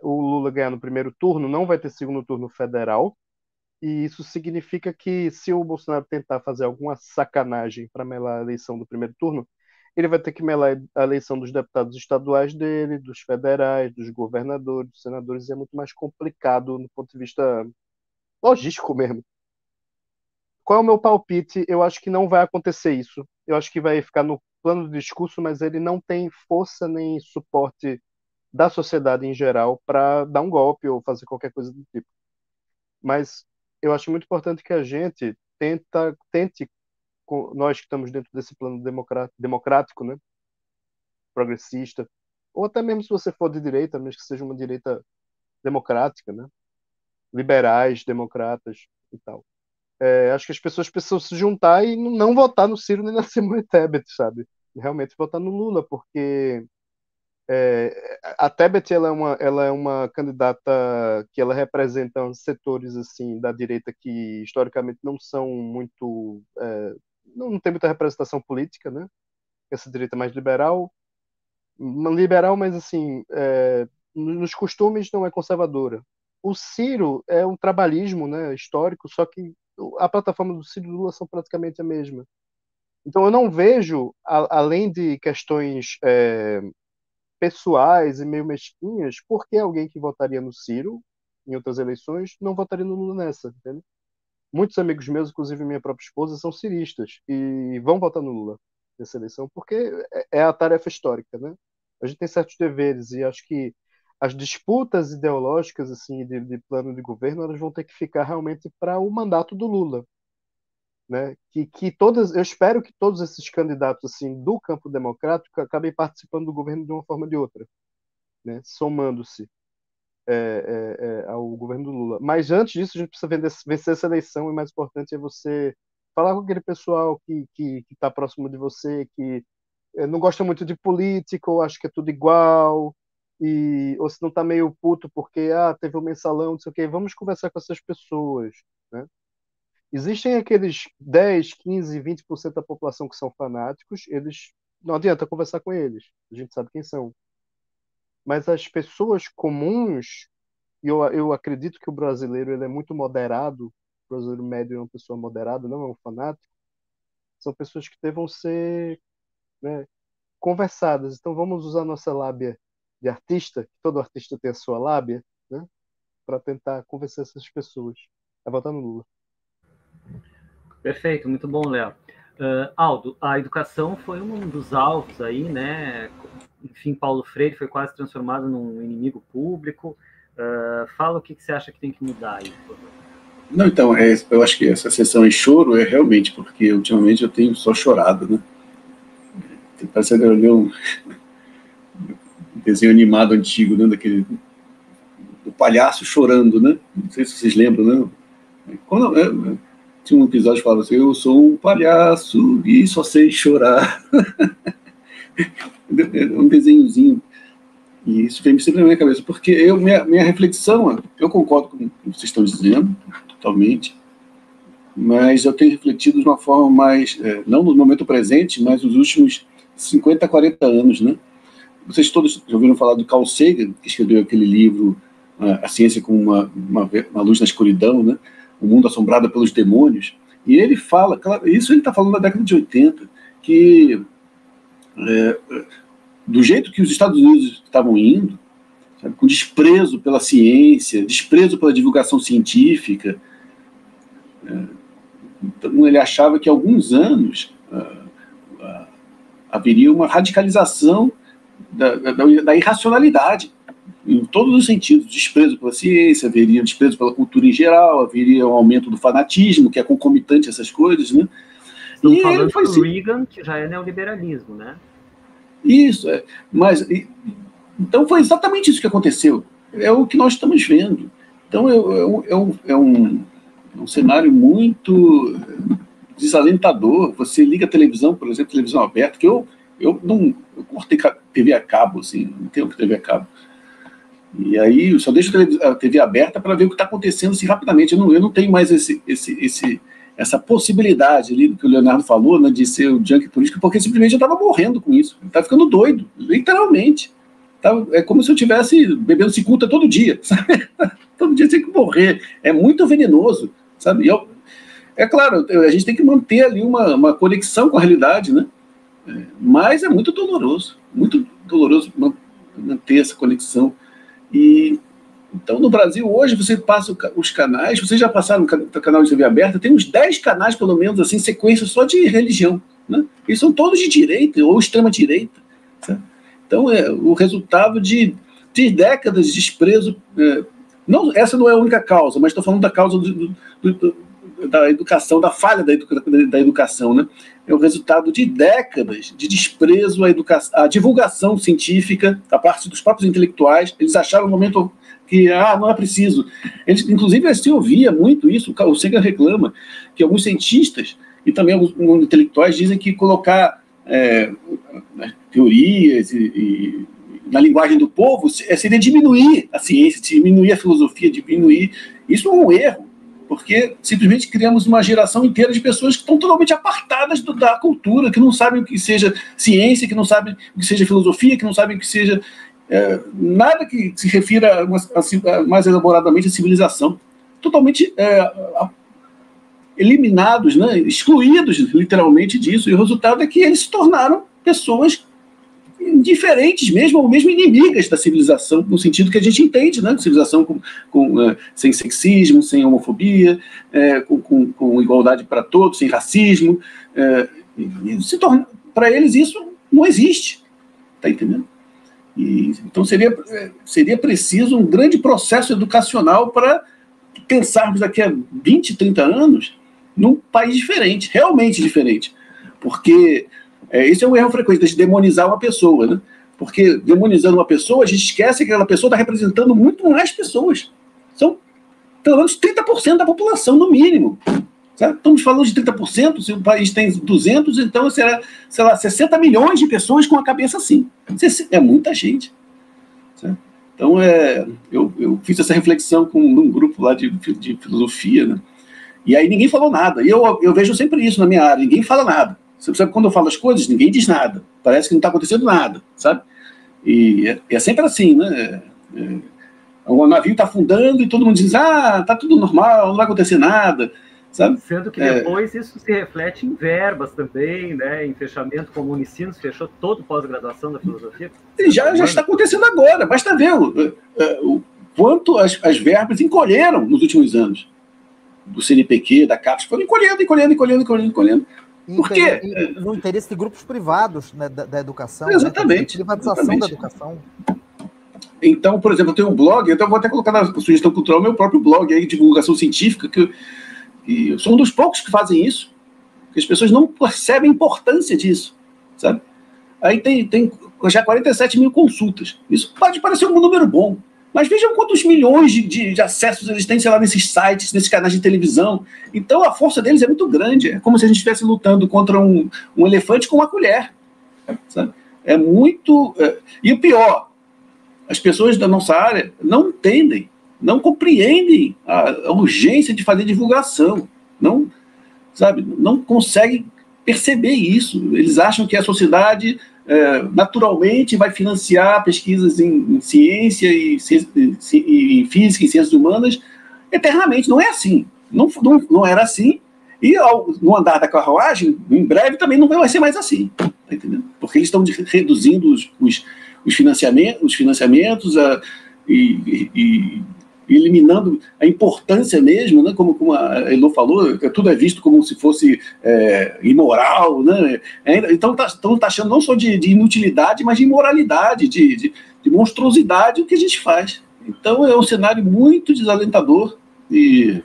[SPEAKER 5] o Lula ganhar no primeiro turno, não vai ter segundo turno federal, e isso significa que se o Bolsonaro tentar fazer alguma sacanagem para melar a eleição do primeiro turno, ele vai ter que melar a eleição dos deputados estaduais dele, dos federais, dos governadores, dos senadores, e é muito mais complicado no ponto de vista logístico mesmo. Qual é o meu palpite? Eu acho que não vai acontecer isso. Eu acho que vai ficar no plano do discurso, mas ele não tem força nem suporte da sociedade em geral para dar um golpe ou fazer qualquer coisa do tipo. Mas eu acho muito importante que a gente tente, nós que estamos dentro desse plano democrático, né, progressista, ou até mesmo se você for de direita, mesmo que seja uma direita democrática, né, liberais, democratas e tal. Acho que as pessoas precisam se juntar e não votar no Ciro nem na Simone Tebet, sabe? Realmente votar no Lula, porque a Tebet ela é uma candidata que ela representa setores assim da direita que historicamente não são muito não tem muita representação política, né? Essa direita mais liberal, mas assim nos costumes não é conservadora. O Ciro é um trabalhismo, né, histórico, só que a plataforma do Ciro e do Lula são praticamente a mesma. Então eu não vejo, além de questões pessoais e meio mesquinhas, por que alguém que votaria no Ciro em outras eleições não votaria no Lula nessa, entende? Muitos amigos meus, inclusive minha própria esposa, são ciristas e vão votar no Lula nessa eleição porque é a tarefa histórica, né? A gente tem certos deveres e acho que as disputas ideológicas assim de plano de governo elas vão ter que ficar realmente para o mandato do Lula, né? Eu espero que todos esses candidatos assim do campo democrático acabem participando do governo de uma forma ou de outra, né? Somando-se ao governo do Lula. Mas antes disso, a gente precisa vencer essa eleição, e mais importante é você falar com aquele pessoal que está próximo de você, que não gosta muito de política, ou acha que é tudo igual, ou se não está meio puto porque teve um mensalão, não sei o quê. Vamos conversar com essas pessoas, né? Existem aqueles 10, 15, 20% da população que são fanáticos, eles não adianta conversar com eles, a gente sabe quem são. Mas as pessoas comuns, e eu acredito que o brasileiro ele é muito moderado, o brasileiro médio é uma pessoa moderada, não é um fanático, são pessoas que devam ser, né, conversadas. Então vamos usar nossa lábia de artista, que todo artista tem a sua lábia, né, para tentar convencer essas pessoas a votar no Lula.
[SPEAKER 1] Perfeito, muito bom, Léo. Aldo, a educação foi um dos alvos aí, né? Enfim, Paulo Freire foi quase transformado num inimigo público. Fala o que você acha que tem que mudar aí, por favor.
[SPEAKER 4] Não, então, eu acho que essa sessão em choro é realmente, porque ultimamente eu tenho só chorado, né? Parece que eu li um desenho animado antigo, né? Do palhaço chorando, né? Não sei se vocês lembram, né? Tinha um episódio que falava assim: eu sou um palhaço e só sei chorar. Um desenhozinho. E isso vem sempre na minha cabeça, porque minha reflexão, eu concordo com o que vocês estão dizendo, totalmente, mas eu tenho refletido de uma forma mais, não no momento presente, mas nos últimos 50, 40 anos, né? Vocês todos já ouviram falar do Carl Sagan, que escreveu aquele livro, A Ciência com uma Luz na Escuridão, né? O Mundo Assombrado pelos Demônios, e ele fala, claro, isso ele está falando na década de 80, que do jeito que os Estados Unidos estavam indo, sabe, com desprezo pela ciência, desprezo pela divulgação científica, então ele achava que há alguns anos haveria uma radicalização da irracionalidade, em todos os sentidos, desprezo pela ciência, haveria desprezo pela cultura em geral, haveria um aumento do fanatismo, que é concomitante a essas coisas, né?
[SPEAKER 1] Estamos falando do Reagan, que já é neoliberalismo, né?
[SPEAKER 4] Isso, então foi exatamente isso que aconteceu. É o que nós estamos vendo. Então é um cenário muito desalentador. Você liga a televisão, por exemplo, televisão aberta, que eu cortei TV a cabo, assim, não tenho TV a cabo. E aí eu só deixo a TV aberta para ver o que está acontecendo assim, rapidamente. Eu não tenho mais essa possibilidade ali do que o Leonardo falou, né, de ser o junkie político, porque simplesmente eu estava morrendo com isso. Eu estava ficando doido, literalmente. É como se eu estivesse bebendo cicuta todo dia, sabe? Todo dia tem que morrer. É muito venenoso, sabe? É claro, a gente tem que manter ali uma conexão com a realidade, né? Mas é muito doloroso manter essa conexão. Então, no Brasil, hoje, você passa os canais, vocês já passaram no canal de TV aberta, tem uns 10 canais, pelo menos, assim, sequência só de religião, né? E são todos de direita ou extrema-direita. Sabe? Então, é o resultado de décadas de desprezo. Essa não é a única causa, mas estou falando da causa da educação, da falha da educação, né? É o resultado de décadas de desprezo à divulgação científica da parte dos próprios intelectuais. Eles acharam no momento que não é preciso. Inclusive, se ouvia muito isso, o Sagan reclama que alguns cientistas e também alguns intelectuais dizem que colocar teorias e na linguagem do povo seria diminuir a ciência, diminuir a filosofia, diminuir. Isso é um erro, porque simplesmente criamos uma geração inteira de pessoas que estão totalmente apartadas da cultura, que não sabem o que seja ciência, que não sabem o que seja filosofia, que não sabem o que seja nada que se refira mais elaboradamente à civilização. Totalmente eliminados, né, excluídos literalmente disso, e o resultado é que eles se tornaram pessoas diferentes mesmo, ou mesmo inimigas da civilização, no sentido que a gente entende, né? Civilização sem sexismo, sem homofobia, com igualdade para todos, sem racismo. Para eles isso não existe. Está entendendo? Então seria preciso um grande processo educacional para pensarmos daqui a 20, 30 anos num país diferente, realmente diferente. Porque esse é um erro frequente, de demonizar uma pessoa, né? Porque demonizando uma pessoa, a gente esquece que aquela pessoa está representando muito mais pessoas. São pelo menos 30% da população, no mínimo. Sabe? Estamos falando de 30%, se o país tem 200, então será, sei lá, 60 milhões de pessoas com a cabeça assim. É muita gente. Sabe? Então, eu fiz essa reflexão com um grupo lá de filosofia, né? E aí ninguém falou nada. E eu vejo sempre isso na minha área, ninguém fala nada. Você sabe, quando eu falo as coisas, ninguém diz nada. Parece que não está acontecendo nada, sabe? E é sempre assim, né? O navio está afundando e todo mundo diz, tá tudo normal, não vai acontecer nada, sabe?
[SPEAKER 1] Sendo que depois isso se reflete em verbas também, né? Em fechamento, como o Unicinos fechou todo pós-graduação da filosofia.
[SPEAKER 4] E já está acontecendo agora, basta ver o quanto as verbas encolheram nos últimos anos. Do CNPq, da CAPES, foram encolhendo. Por quê?
[SPEAKER 2] No interesse de grupos privados, né, da educação.
[SPEAKER 4] Exatamente.
[SPEAKER 2] Né? Privatização da educação.
[SPEAKER 4] Então, por exemplo, eu tenho um blog, então eu vou até colocar na sugestão cultural meu próprio blog aí, de divulgação científica, que eu sou um dos poucos que fazem isso, que as pessoas não percebem a importância disso, sabe? Aí tem já 47 mil consultas. Isso pode parecer um número bom, mas vejam quantos milhões de acessos eles têm, sei lá, nesses sites, nesses canais de televisão. Então a força deles é muito grande. É como se a gente estivesse lutando contra um elefante com uma colher, sabe? É muito... E o pior, as pessoas da nossa área não entendem, não compreendem a urgência de fazer divulgação, não, sabe, não conseguem perceber isso. Eles acham que a sociedade naturalmente vai financiar pesquisas em ciência e em física e ciências humanas eternamente. Não é assim. Não era assim. E no andar da carruagem, em breve também não vai ser mais assim. Tá entendendo? Porque eles estão reduzindo os financiamentos e eliminando a importância mesmo, né? Como a Elô falou, tudo é visto como se fosse imoral, né? Então estão taxando não só de inutilidade, mas de imoralidade, de monstruosidade o que a gente faz. Então é um cenário muito desalentador e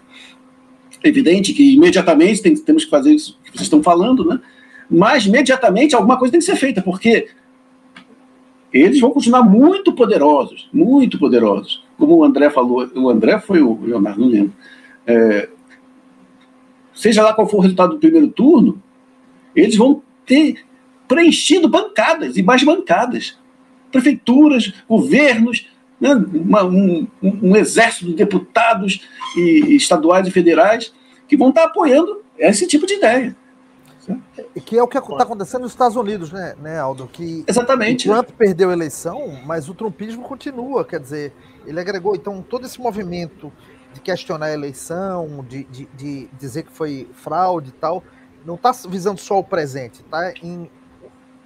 [SPEAKER 4] evidente que imediatamente temos que fazer isso que vocês estão falando, né? Mas imediatamente alguma coisa tem que ser feita, porque eles vão continuar muito poderosos, muito poderosos. Como o André falou, o André foi o Leonardo, não lembro. Seja lá qual for o resultado do primeiro turno, eles vão ter preenchido bancadas e mais bancadas. Prefeituras, governos, né, um exército de deputados estaduais e federais que vão estar apoiando esse tipo de ideia.
[SPEAKER 2] Que é o que está acontecendo nos Estados Unidos, né, Aldo? Que
[SPEAKER 4] exatamente.
[SPEAKER 2] O Trump perdeu a eleição, mas o trumpismo continua, quer dizer, ele agregou, então, todo esse movimento de questionar a eleição, de dizer que foi fraude e tal, não está visando só o presente, está em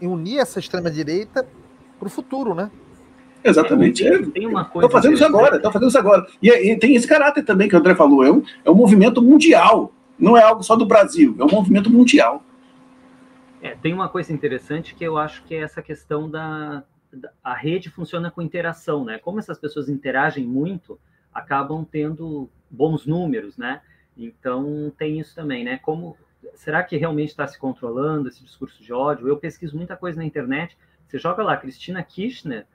[SPEAKER 2] unir essa extrema-direita para o futuro, né?
[SPEAKER 1] Exatamente. Tem uma coisa.
[SPEAKER 4] Estão fazendo isso agora. E tem esse caráter também que o André falou, é um movimento mundial, não é algo só do Brasil, é um movimento mundial.
[SPEAKER 1] Tem uma coisa interessante que eu acho que é essa questão a rede funciona com interação, né? Como essas pessoas interagem muito, acabam tendo bons números, né? Então tem isso também, né? Será que realmente está se controlando esse discurso de ódio? Eu pesquiso muita coisa na internet. Você joga lá, Cristina Kirchner,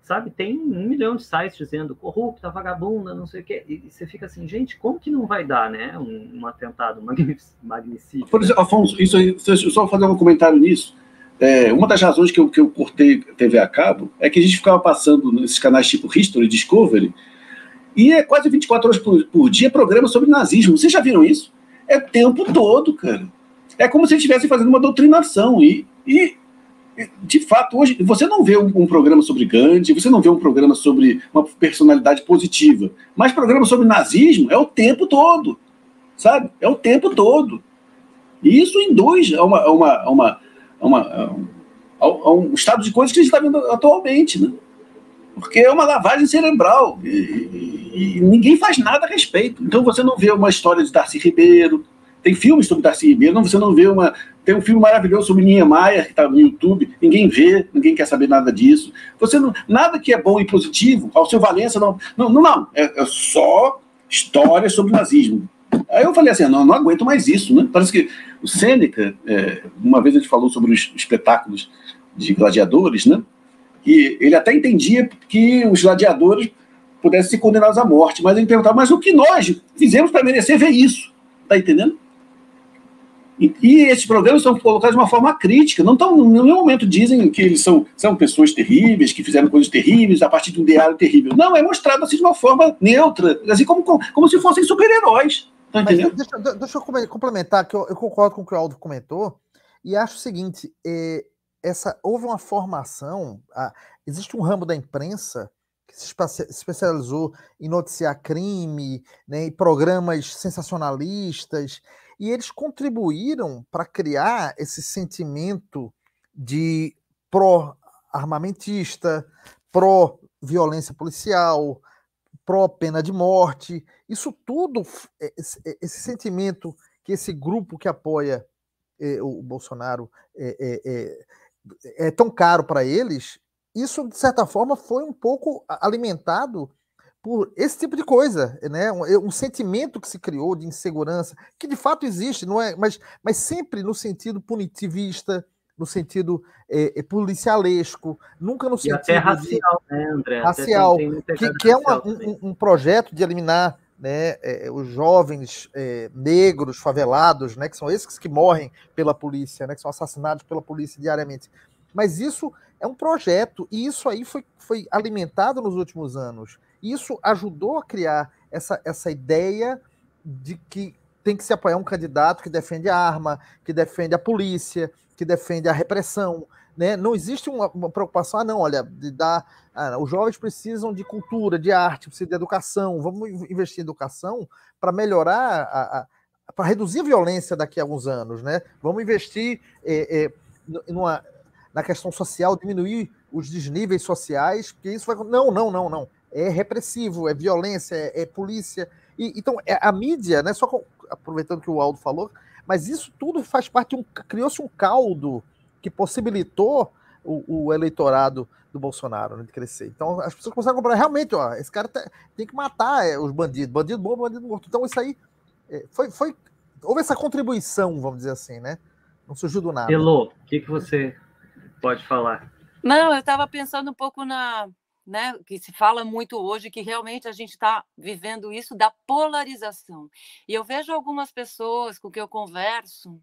[SPEAKER 1] sabe? Tem 1 milhão de sites dizendo corrupta, vagabunda, não sei o quê. E você fica assim, gente, como que não vai dar, né? Um atentado magnífico.
[SPEAKER 4] Por exemplo, Afonso, eu só vou fazer um comentário nisso. Uma das razões que eu cortei TV a cabo é que a gente ficava passando nesses canais tipo History, Discovery, e é quase 24 horas por dia programa sobre nazismo. Vocês já viram isso? É o tempo todo, cara. É como se eles estivessem fazendo uma doutrinação. E de fato, hoje, você não vê um programa sobre Gandhi, você não vê um programa sobre uma personalidade positiva, mas programa sobre nazismo é o tempo todo, sabe? É o tempo todo. E isso induz a um estado de coisas que a gente está vendo atualmente, né? Porque é uma lavagem cerebral e ninguém faz nada a respeito. Então você não vê uma história de Darcy Ribeiro, tem filmes sobre Darcy Ribeiro, você não vê tem um filme maravilhoso sobre Niemeyer que está no YouTube, ninguém vê, ninguém quer saber nada disso. Nada que é bom e positivo, Alceu Valença não, é só história sobre nazismo. Aí eu falei assim, não aguento mais isso, né? Parece que o Sêneca, uma vez a gente falou sobre os espetáculos de gladiadores, né? E ele até entendia que os gladiadores pudessem ser condenados à morte, mas ele perguntava, mas o que nós fizemos para merecer ver isso? Tá entendendo? E esses programas são colocados de uma forma crítica, não estão, em nenhum momento dizem que eles são pessoas terríveis, que fizeram coisas terríveis a partir de um ideário terrível. Não, é mostrado assim de uma forma neutra, assim como se fossem super-heróis. Tá entendendo?
[SPEAKER 2] Deixa eu complementar, que eu concordo com o que o Aldo comentou, e acho o seguinte, houve uma formação, existe um ramo da imprensa que se especializou em noticiar crime, né, em programas sensacionalistas, e eles contribuíram para criar esse sentimento de pró-armamentista, pró-violência policial, pró-pena de morte. Isso tudo, esse sentimento que esse grupo que apoia o Bolsonaro é tão caro para eles, isso, de certa forma, foi um pouco alimentado por esse tipo de coisa, né? Um sentimento que se criou de insegurança, que de fato existe, não é? Mas sempre no sentido punitivista, no sentido policialesco, nunca no
[SPEAKER 1] E até
[SPEAKER 2] sentido de
[SPEAKER 1] racial, né, André? Até
[SPEAKER 2] racial,
[SPEAKER 1] tem uma pegada
[SPEAKER 2] que é
[SPEAKER 1] racial também.
[SPEAKER 2] um projeto de eliminar, né, os jovens negros favelados, né, que são esses que morrem pela polícia, né, que são assassinados pela polícia diariamente. Mas isso é um projeto, e isso aí foi alimentado nos últimos anos. Isso ajudou a criar essa ideia de que tem que se apoiar um candidato que defende a arma, que defende a polícia, que defende a repressão, né? Não existe uma preocupação, não, olha, de dar. Os jovens precisam de cultura, de arte, precisam de educação. Vamos investir em educação para melhorar, para reduzir a violência daqui a alguns anos, né? Vamos investir na questão social, diminuir os desníveis sociais, porque isso vai. Não. É repressivo, é violência, é polícia. Então, a mídia, né? Só aproveitando que o Aldo falou, mas isso tudo faz parte criou-se um caldo que possibilitou o eleitorado do Bolsonaro, né, de crescer. Então, as pessoas começaram a comprar, realmente, ó, esse cara tem que matar os bandidos, bandido bom, bandido morto. Então, isso aí houve essa contribuição, vamos dizer assim, né? Não surgiu do nada.
[SPEAKER 1] Elô, o que você pode falar?
[SPEAKER 3] Não, eu estava pensando um pouco né, que se fala muito hoje, que realmente a gente está vivendo isso da polarização. E eu vejo algumas pessoas com que eu converso,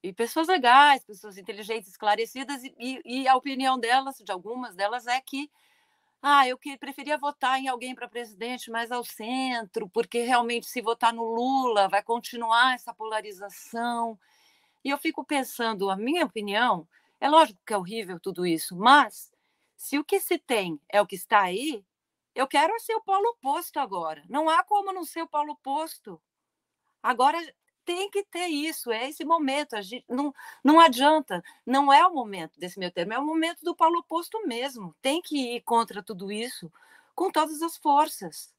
[SPEAKER 3] e pessoas legais, pessoas inteligentes, esclarecidas, e a opinião delas, de algumas delas, é que eu preferia votar em alguém para presidente mais ao centro, porque realmente se votar no Lula vai continuar essa polarização. E eu fico pensando, a minha opinião, é lógico que é horrível tudo isso, mas se o que se tem é o que está aí, eu quero ser o polo oposto agora. Não há como não ser o polo oposto. Agora tem que ter isso, é esse momento. A gente, não adianta, não é o momento desse meu termo, é o momento do polo oposto mesmo. Tem que ir contra tudo isso com todas as forças.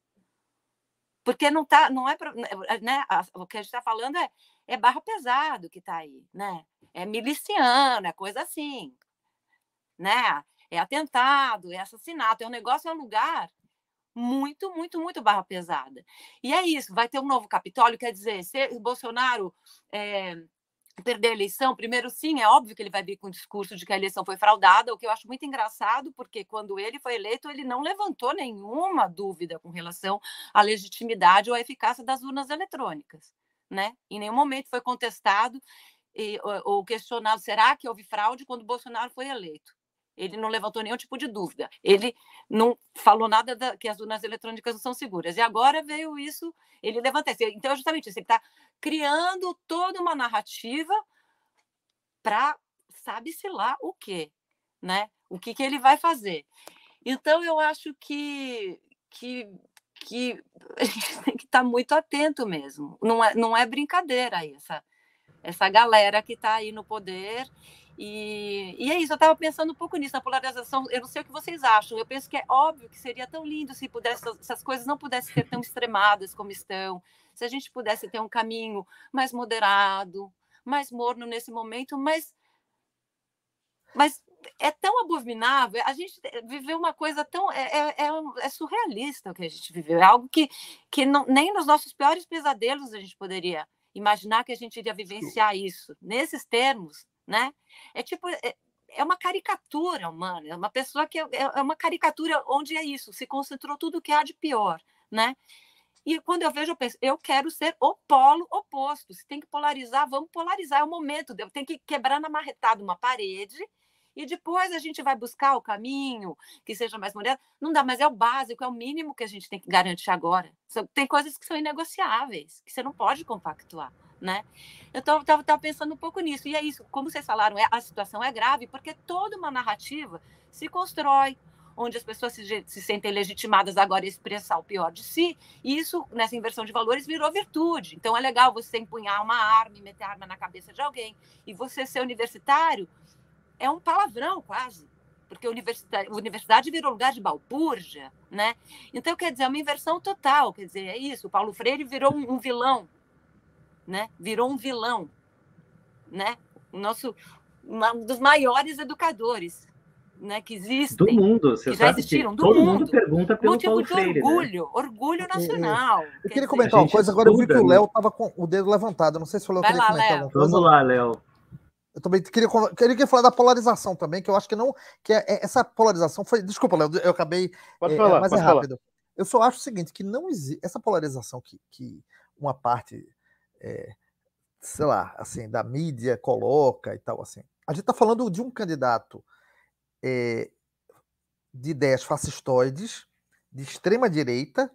[SPEAKER 3] Porque não é, né, o que a gente está falando é barra pesado que está aí, né? É miliciano, é coisa assim, né? É atentado, é assassinato, é um negócio, é um lugar muito, muito, muito barra pesada. E é isso, vai ter um novo Capitólio, quer dizer, se o Bolsonaro perder a eleição, primeiro sim, é óbvio que ele vai vir com o discurso de que a eleição foi fraudada, o que eu acho muito engraçado, porque quando ele foi eleito, ele não levantou nenhuma dúvida com relação à legitimidade ou à eficácia das urnas eletrônicas, né? Em nenhum momento foi contestado ou questionado, será que houve fraude quando Bolsonaro foi eleito? Ele não levantou nenhum tipo de dúvida. Ele não falou nada que as urnas eletrônicas não são seguras. E agora veio isso, ele levanta. Então, justamente isso, ele está criando toda uma narrativa para sabe-se lá o quê, né? O que ele vai fazer. Então, eu acho que a gente tem que estar muito atento mesmo. Não é brincadeira aí, essa galera que está aí no poder. E é isso, eu estava pensando um pouco nisso, na polarização. Eu não sei o que vocês acham. Eu penso que é óbvio que seria tão lindo se essas coisas não pudessem ser tão extremadas como estão, se a gente pudesse ter um caminho mais moderado, mais morno nesse momento, mas é tão abominável. A gente viveu uma coisa tão... É surrealista o que a gente viveu. É algo que nem nos nossos piores pesadelos a gente poderia imaginar que a gente iria vivenciar isso. Nesses termos, né? É uma caricatura humana. É uma pessoa que é uma caricatura onde é isso. Se concentrou tudo o que há de pior, né? E quando eu vejo, eu penso, eu quero ser o polo oposto. Se tem que polarizar, vamos polarizar. É o momento. Tem que quebrar na marretada uma parede e depois a gente vai buscar o caminho que seja mais moderno. Não dá, mas é o básico, é o mínimo que a gente tem que garantir agora. Tem coisas que são inegociáveis, que você não pode compactuar, né? Eu estava pensando um pouco nisso. E é isso, como vocês falaram, a situação é grave porque toda uma narrativa se constrói, onde as pessoas se sentem legitimadas agora a expressar o pior de si, e isso, nessa inversão de valores, virou virtude. Então, é legal você empunhar uma arma e meter a arma na cabeça de alguém. E você ser universitário é um palavrão, quase, porque universidade virou lugar de balbúrdia, né? Então, quer dizer, é uma inversão total, quer dizer, é isso. O Paulo Freire virou um vilão, né? Virou um vilão, né? Um dos maiores educadores, né, que
[SPEAKER 1] Do
[SPEAKER 3] existem,
[SPEAKER 1] mundo, você
[SPEAKER 3] que já
[SPEAKER 1] sabe que
[SPEAKER 3] existiram, do
[SPEAKER 1] todo mundo
[SPEAKER 3] mundo.
[SPEAKER 1] pergunta pelo
[SPEAKER 3] Motivo
[SPEAKER 1] Paulo
[SPEAKER 3] de
[SPEAKER 1] Freire, né?
[SPEAKER 3] orgulho nacional.
[SPEAKER 2] Eu
[SPEAKER 3] Quer
[SPEAKER 2] queria
[SPEAKER 3] dizer,
[SPEAKER 2] comentar
[SPEAKER 1] A
[SPEAKER 2] uma
[SPEAKER 1] gente
[SPEAKER 2] coisa, agora eu vi que
[SPEAKER 1] estuda
[SPEAKER 2] o Léo
[SPEAKER 1] no...
[SPEAKER 2] estava com o dedo levantado. Não sei se o Léo
[SPEAKER 3] vai
[SPEAKER 2] queria
[SPEAKER 3] lá,
[SPEAKER 2] comentar alguma
[SPEAKER 3] Léo.
[SPEAKER 2] coisa.
[SPEAKER 1] Vamos lá, Léo.
[SPEAKER 2] Eu também queria falar da polarização também, que eu acho que não. Essa polarização foi. Desculpa, Léo, eu acabei.
[SPEAKER 5] Pode falar,
[SPEAKER 2] Mas é
[SPEAKER 5] pode falar.
[SPEAKER 2] rápido. Eu só acho o seguinte: que não existe. Essa polarização que uma parte, sei lá, assim, da mídia coloca e tal, assim. A gente está falando de um candidato de ideias fascistoides, de extrema direita.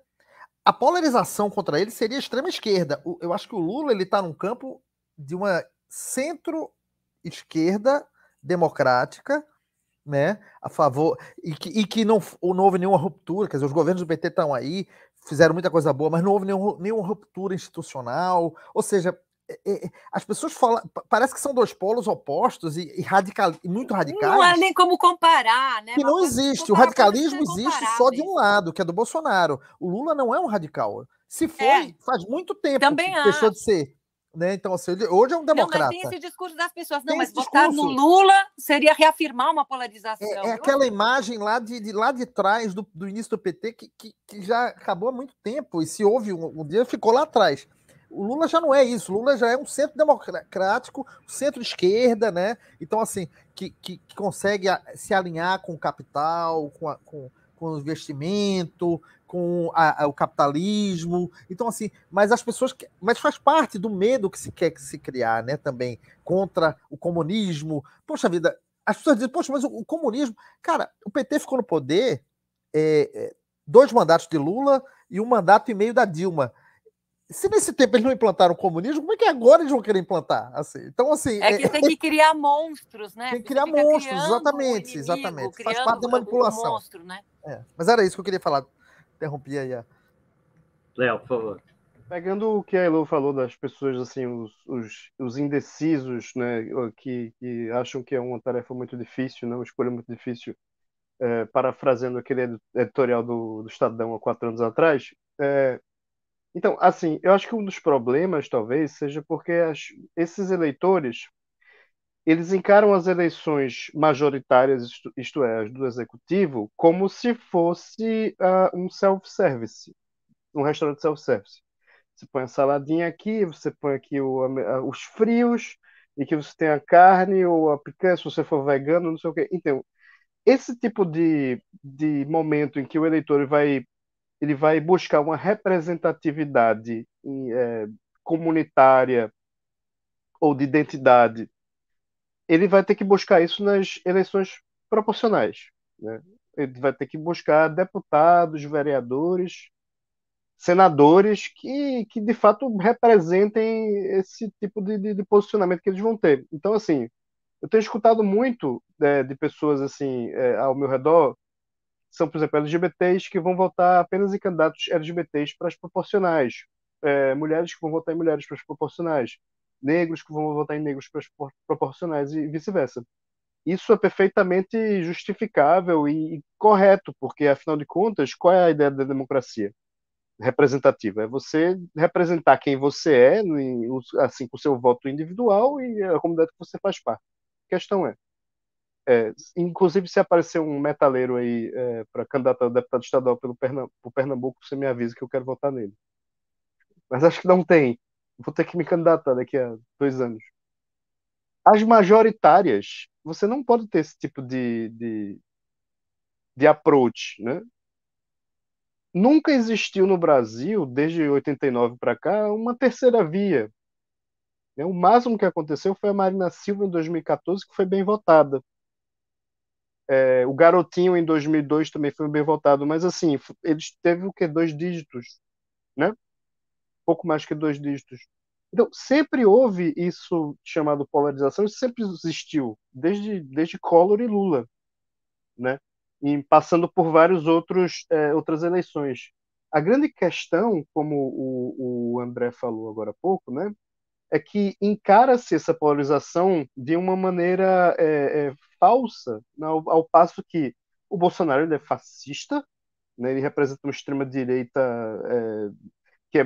[SPEAKER 2] A polarização contra ele seria extrema esquerda. Eu acho que o Lula ele está num campo de uma centro-esquerda democrática, né, a favor, e que não houve nenhuma ruptura, quer dizer, os governos do PT estão aí, fizeram muita coisa boa, mas não houve nenhuma ruptura institucional, ou seja, as pessoas falam, parece que são dois polos opostos e muito radicais.
[SPEAKER 3] Não é nem como comparar, né?
[SPEAKER 2] Que não existe. O radicalismo existe só de um lado, que é do Bolsonaro. O Lula não é um radical. Se foi, faz muito tempo
[SPEAKER 3] também
[SPEAKER 2] que deixou
[SPEAKER 3] acho.
[SPEAKER 2] de ser. Né? Então, assim, hoje é um
[SPEAKER 3] Não,
[SPEAKER 2] democrata.
[SPEAKER 3] mas tem esse discurso das pessoas. Não,
[SPEAKER 2] Tem
[SPEAKER 3] mas
[SPEAKER 2] esse
[SPEAKER 3] votar no
[SPEAKER 2] discurso.
[SPEAKER 3] Lula seria reafirmar uma polarização.
[SPEAKER 2] É aquela imagem lá de trás do início do PT que já acabou há muito tempo. E se houve um dia, ficou lá atrás. O Lula já não é isso. O Lula já é um centro democrático, centro-esquerda, né? Então, assim, que consegue se alinhar com o capital, com o investimento, com o capitalismo. Então, assim, mas as pessoas. Mas faz parte do medo que se quer se criar, né? Também contra o comunismo. Poxa vida, as pessoas dizem, poxa, mas o comunismo. Cara, o PT ficou no poder 2 mandatos de Lula e 1 mandato e meio da Dilma. Se nesse tempo eles não implantaram o comunismo, como é que agora eles vão querer implantar? Assim, então, assim.
[SPEAKER 3] Que tem que criar monstros, né?
[SPEAKER 2] Tem que criar monstros, exatamente. Faz parte da manipulação.
[SPEAKER 3] Monstro, né?
[SPEAKER 2] Mas era isso que eu queria falar. Interrompi aí.
[SPEAKER 1] Léo, por favor.
[SPEAKER 5] Pegando o que a Elo falou das pessoas, assim, os indecisos, né, que acham que é uma tarefa muito difícil, né, uma escolha muito difícil, parafraseando aquele editorial do Estadão há 4 anos atrás. Então, assim, eu acho que um dos problemas, talvez, seja porque esses eleitores, eles encaram as eleições majoritárias, isto é, as do executivo, como se fosse um self-service, um restaurante self-service. Você põe a saladinha aqui, você põe aqui os frios, e que você tem a carne ou a picanha, se você for vegano, não sei o quê. Então, esse tipo de momento em que o eleitor ele vai buscar uma representatividade comunitária ou de identidade, ele vai ter que buscar isso nas eleições proporcionais, né? Ele vai ter que buscar deputados, vereadores, senadores que de fato representem esse tipo de posicionamento que eles vão ter. Então, assim, eu tenho escutado muito de pessoas assim ao meu redor, são, por exemplo, LGBTs que vão votar apenas em candidatos LGBTs para as proporcionais, mulheres que vão votar em mulheres para as proporcionais, negros que vão votar em negros para as proporcionais e vice-versa. Isso é perfeitamente justificável e correto, porque, afinal de contas, qual é a ideia da democracia representativa? É você representar quem você é, assim, com o seu voto individual e a comunidade que você faz parte. A questão inclusive, se aparecer um metaleiro aí para candidato a deputado estadual pelo Pernambuco, você me avisa que eu quero votar nele. Mas acho que não tem. Vou ter que me candidatar daqui a 2 anos. As majoritárias, você não pode ter esse tipo de approach, né? Nunca existiu no Brasil, desde 89 para cá, uma terceira via. O máximo que aconteceu foi a Marina Silva em 2014, que foi bem votada. O Garotinho em 2002 também foi bem votado, mas assim, eles teve o que? 2 dígitos, né? Pouco mais que 2 dígitos. Então, sempre houve isso chamado polarização, isso sempre existiu, desde Collor e Lula, né? E passando por outras eleições. A grande questão, como o André falou agora há pouco, né, é que encara-se essa polarização de uma maneira falsa, né, ao passo que o Bolsonaro ele é fascista, né, ele representa uma extrema-direita que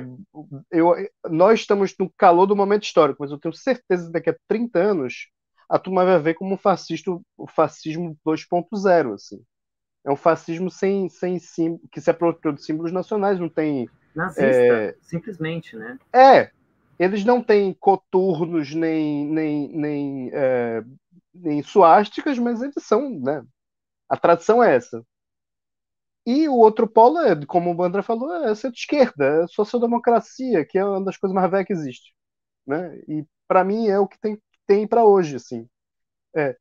[SPEAKER 5] nós estamos no calor do momento histórico, mas eu tenho certeza que daqui a 30 anos a turma vai ver como o fascismo 2.0, assim. É um fascismo sem que se apropria de símbolos nacionais, não tem...
[SPEAKER 1] Nazista, simplesmente, né?
[SPEAKER 5] Eles não têm coturnos nem suásticas, mas eles são, né? A tradição é essa. E o outro polo é, como o André falou, é centro-esquerda, é social-democracia, que é uma das coisas mais velhas que existe, né? E para mim é o que tem para hoje, assim.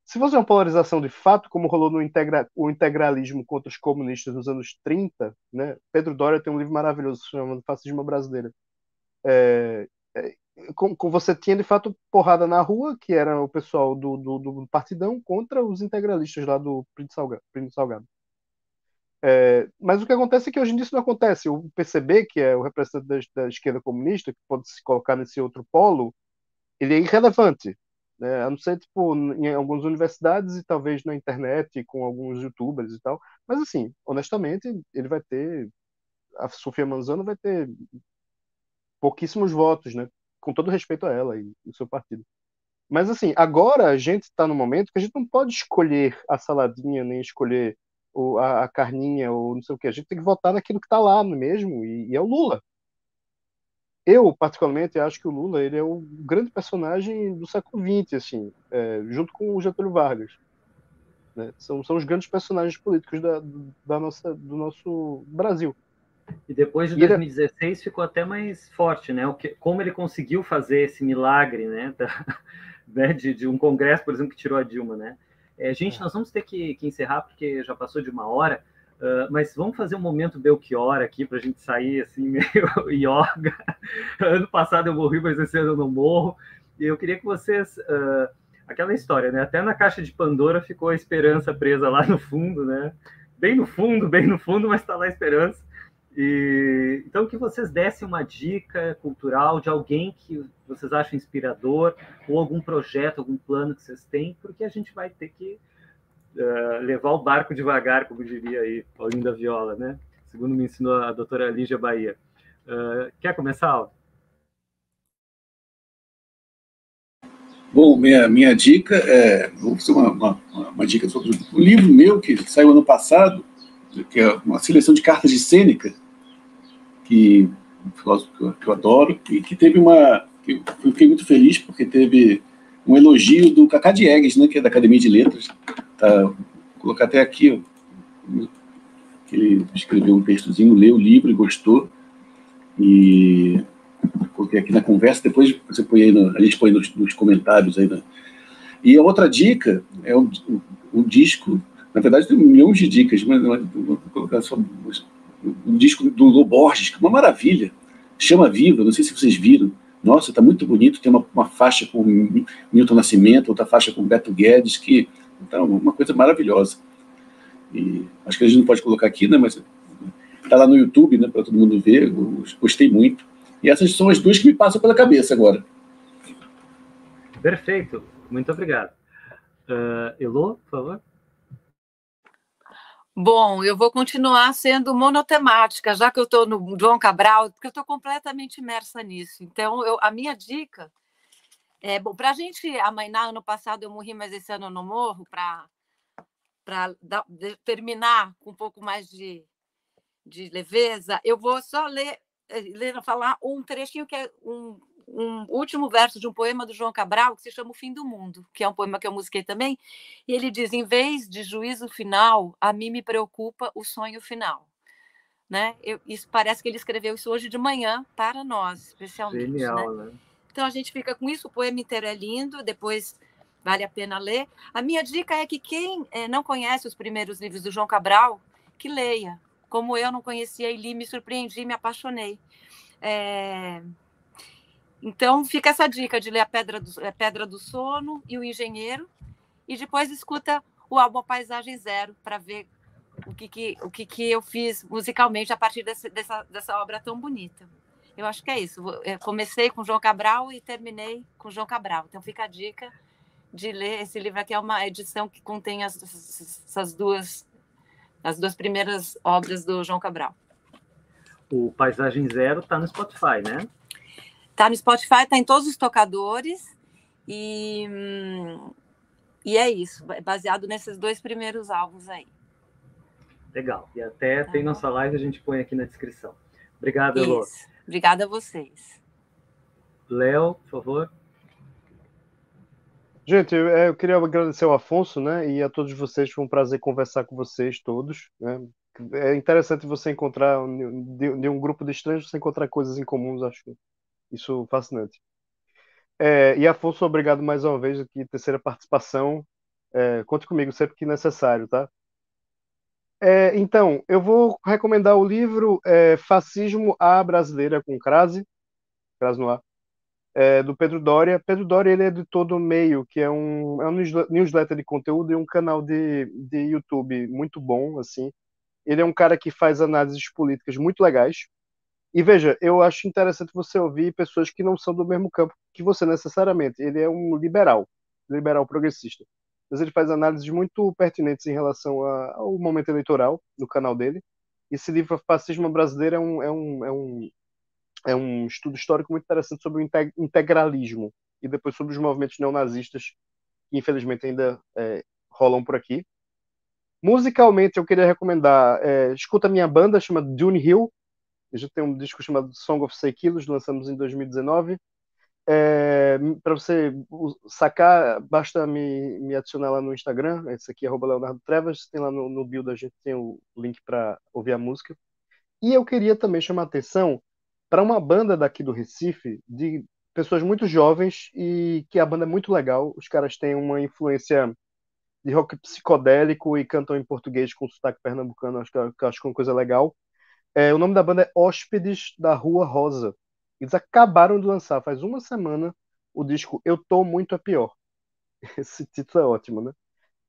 [SPEAKER 5] Se fosse uma polarização de fato, como rolou no o integralismo contra os comunistas nos anos 30, né? Pedro Doria tem um livro maravilhoso chamado Fascismo Brasileiro. Com você tinha de fato porrada na rua, que era o pessoal do Partidão, contra os integralistas lá do Plínio Salgado. Mas o que acontece é que hoje em dia isso não acontece. O PCB, que é o representante da esquerda comunista, que pode se colocar nesse outro polo, ele é irrelevante, né? A não ser tipo, em algumas universidades e talvez na internet, com alguns youtubers e tal. Mas, assim, honestamente, ele vai ter. A Sofia Manzano vai ter pouquíssimos votos, né? Com todo respeito a ela e o seu partido. Mas, assim, agora a gente está no momento que a gente não pode escolher a saladinha, nem escolher a carninha, ou não sei o que. A gente tem que votar naquilo que está lá mesmo, e é o Lula. Eu, particularmente, acho que o Lula ele é o grande personagem do século XX, assim, junto com o Getúlio Vargas. Né? São os grandes personagens políticos do nosso Brasil.
[SPEAKER 1] E depois de 2016 ficou até mais forte, né? Como ele conseguiu fazer esse milagre, né? De um congresso, por exemplo, que tirou a Dilma, né? Gente, nós vamos ter que encerrar porque já passou de 1 hora, mas vamos fazer um momento Belchior aqui para a gente sair assim meio yoga. Ano passado eu morri, mas esse ano eu não morro. E eu queria que vocês... aquela história, né? Até na caixa de Pandora ficou a esperança presa lá no fundo, né? Bem no fundo, mas está lá a esperança. Então, que vocês dessem uma dica cultural de alguém que vocês acham inspirador, ou algum projeto, algum plano que vocês têm, porque a gente vai ter que levar o barco devagar, como diria aí Paulinho da Viola, né? Segundo me ensinou a doutora Lígia Bahia. Quer começar, Aldo?
[SPEAKER 4] Bom, minha dica vou fazer uma dica sobre um livro meu que saiu ano passado, que é uma seleção de cartas de Sêneca, que um filósofo que eu adoro, e que teve que eu fiquei muito feliz porque teve um elogio do Cacá Diegues, né, que é da Academia de Letras. Vou colocar até aqui, que ele escreveu um textozinho, leu o livro e gostou, e coloquei aqui na conversa, depois você põe aí a gente põe nos comentários aí. E a outra dica é um disco, na verdade tem milhões de dicas, mas vou colocar só um disco do Lô Borges, que é uma maravilha, Chama Viva, não sei se vocês viram. Nossa, está muito bonito, tem uma faixa com Milton Nascimento, outra faixa com Beto Guedes, que então uma coisa maravilhosa. E acho que a gente não pode colocar aqui, né, mas está lá no YouTube, né, para todo mundo ver. Eu gostei muito. E essas são as duas que me passam pela cabeça agora.
[SPEAKER 1] Perfeito, muito obrigado. Elô, por favor.
[SPEAKER 3] Bom, eu vou continuar sendo monotemática, já que eu estou no João Cabral, porque eu estou completamente imersa nisso. Então, a minha dica é, bom, para a gente amainar, ano passado eu morri, mas esse ano eu não morro, para terminar com um pouco mais de leveza, eu vou só falar um trechinho que é um último verso de um poema do João Cabral, que se chama O Fim do Mundo, que é um poema que eu musiquei também, e ele diz: em vez de juízo final, a mim me preocupa o sonho final. Né? Isso parece que ele escreveu isso hoje de manhã para nós, especialmente.
[SPEAKER 1] Genial,
[SPEAKER 3] né?
[SPEAKER 1] Né?
[SPEAKER 3] Então a gente fica com isso, o poema inteiro é lindo, depois vale a pena ler. A minha dica é que quem não conhece os primeiros livros do João Cabral, que leia. Como eu não conhecia e li, me surpreendi, me apaixonei. Então, fica essa dica de ler a Pedra do Sono e O Engenheiro, e depois escuta o álbum A Paisagem Zero, para ver o que eu fiz musicalmente a partir dessa obra tão bonita. Eu acho que é isso. Eu comecei com João Cabral e terminei com João Cabral. Então, fica a dica de ler esse livro aqui. É uma edição que contém as duas primeiras obras do João Cabral.
[SPEAKER 1] O Paisagem Zero está no Spotify, né?
[SPEAKER 3] Está no Spotify, está em todos os tocadores. E E é isso, baseado nesses 2 primeiros álbuns aí.
[SPEAKER 1] Legal. E até tem nossa live, a gente põe aqui na descrição. Obrigado, Elô.
[SPEAKER 3] Isso. Obrigada a vocês.
[SPEAKER 1] Léo, por favor.
[SPEAKER 5] Gente, eu queria agradecer ao Afonso, né, e a todos vocês. Foi um prazer conversar com vocês todos, né? É interessante você encontrar, de um grupo de estranhos, você encontrar coisas em comuns, acho isso fascinante. E Afonso, obrigado mais uma vez aqui, terceira participação. Conte comigo sempre que necessário, tá? Então, eu vou recomendar o livro Fascismo à Brasileira, com Crase Noir, do Pedro Doria. Pedro Doria, ele é de Todo Meio, que é um newsletter de conteúdo e um canal de YouTube muito bom, assim. Ele é um cara que faz análises políticas muito legais. E veja, eu acho interessante você ouvir pessoas que não são do mesmo campo que você necessariamente. Ele é um liberal progressista. Mas ele faz análises muito pertinentes em relação ao momento eleitoral no canal dele. Esse livro, Fascismo Brasileiro, é um estudo histórico muito interessante sobre o integralismo e depois sobre os movimentos neonazistas que infelizmente ainda rolam por aqui. Musicalmente, eu queria recomendar, escuta a minha banda, chama Dune Hill. A gente tem um disco chamado Song of Say Kilos, lançamos em 2019. Para você sacar, basta me adicionar lá no Instagram. Esse aqui é @Leonardo Trevas. Tem lá no bio da gente, tem o link para ouvir a música. E eu queria também chamar a atenção para uma banda daqui do Recife, de pessoas muito jovens, e que a banda é muito legal. Os caras têm uma influência de rock psicodélico e cantam em português com sotaque pernambucano. Acho que é uma coisa legal. O nome da banda é Hóspedes da Rua Rosa. Eles acabaram de lançar, faz uma semana, o disco Eu Tô Muito é Pior. Esse título é ótimo, né?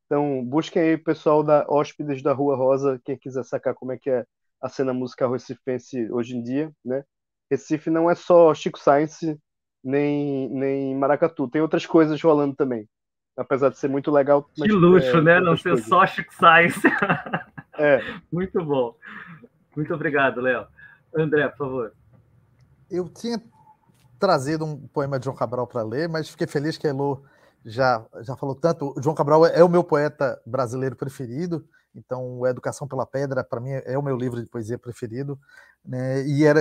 [SPEAKER 5] Então, busquem aí o pessoal da Hóspedes da Rua Rosa, quem quiser sacar como é que é a cena musical recifense hoje em dia, né? Recife não é só Chico Science, nem Maracatu. Tem outras coisas rolando também. Apesar de ser muito legal.
[SPEAKER 1] Que luxo, né? Não ser
[SPEAKER 5] coisas.
[SPEAKER 1] só Chico Science. Muito bom. Muito obrigado, Léo. André, por favor.
[SPEAKER 2] Eu tinha trazido um poema de João Cabral para ler, mas fiquei feliz que a Elô já falou tanto. O João Cabral é o meu poeta brasileiro preferido, então Educação pela Pedra, para mim, é o meu livro de poesia preferido, né? Ia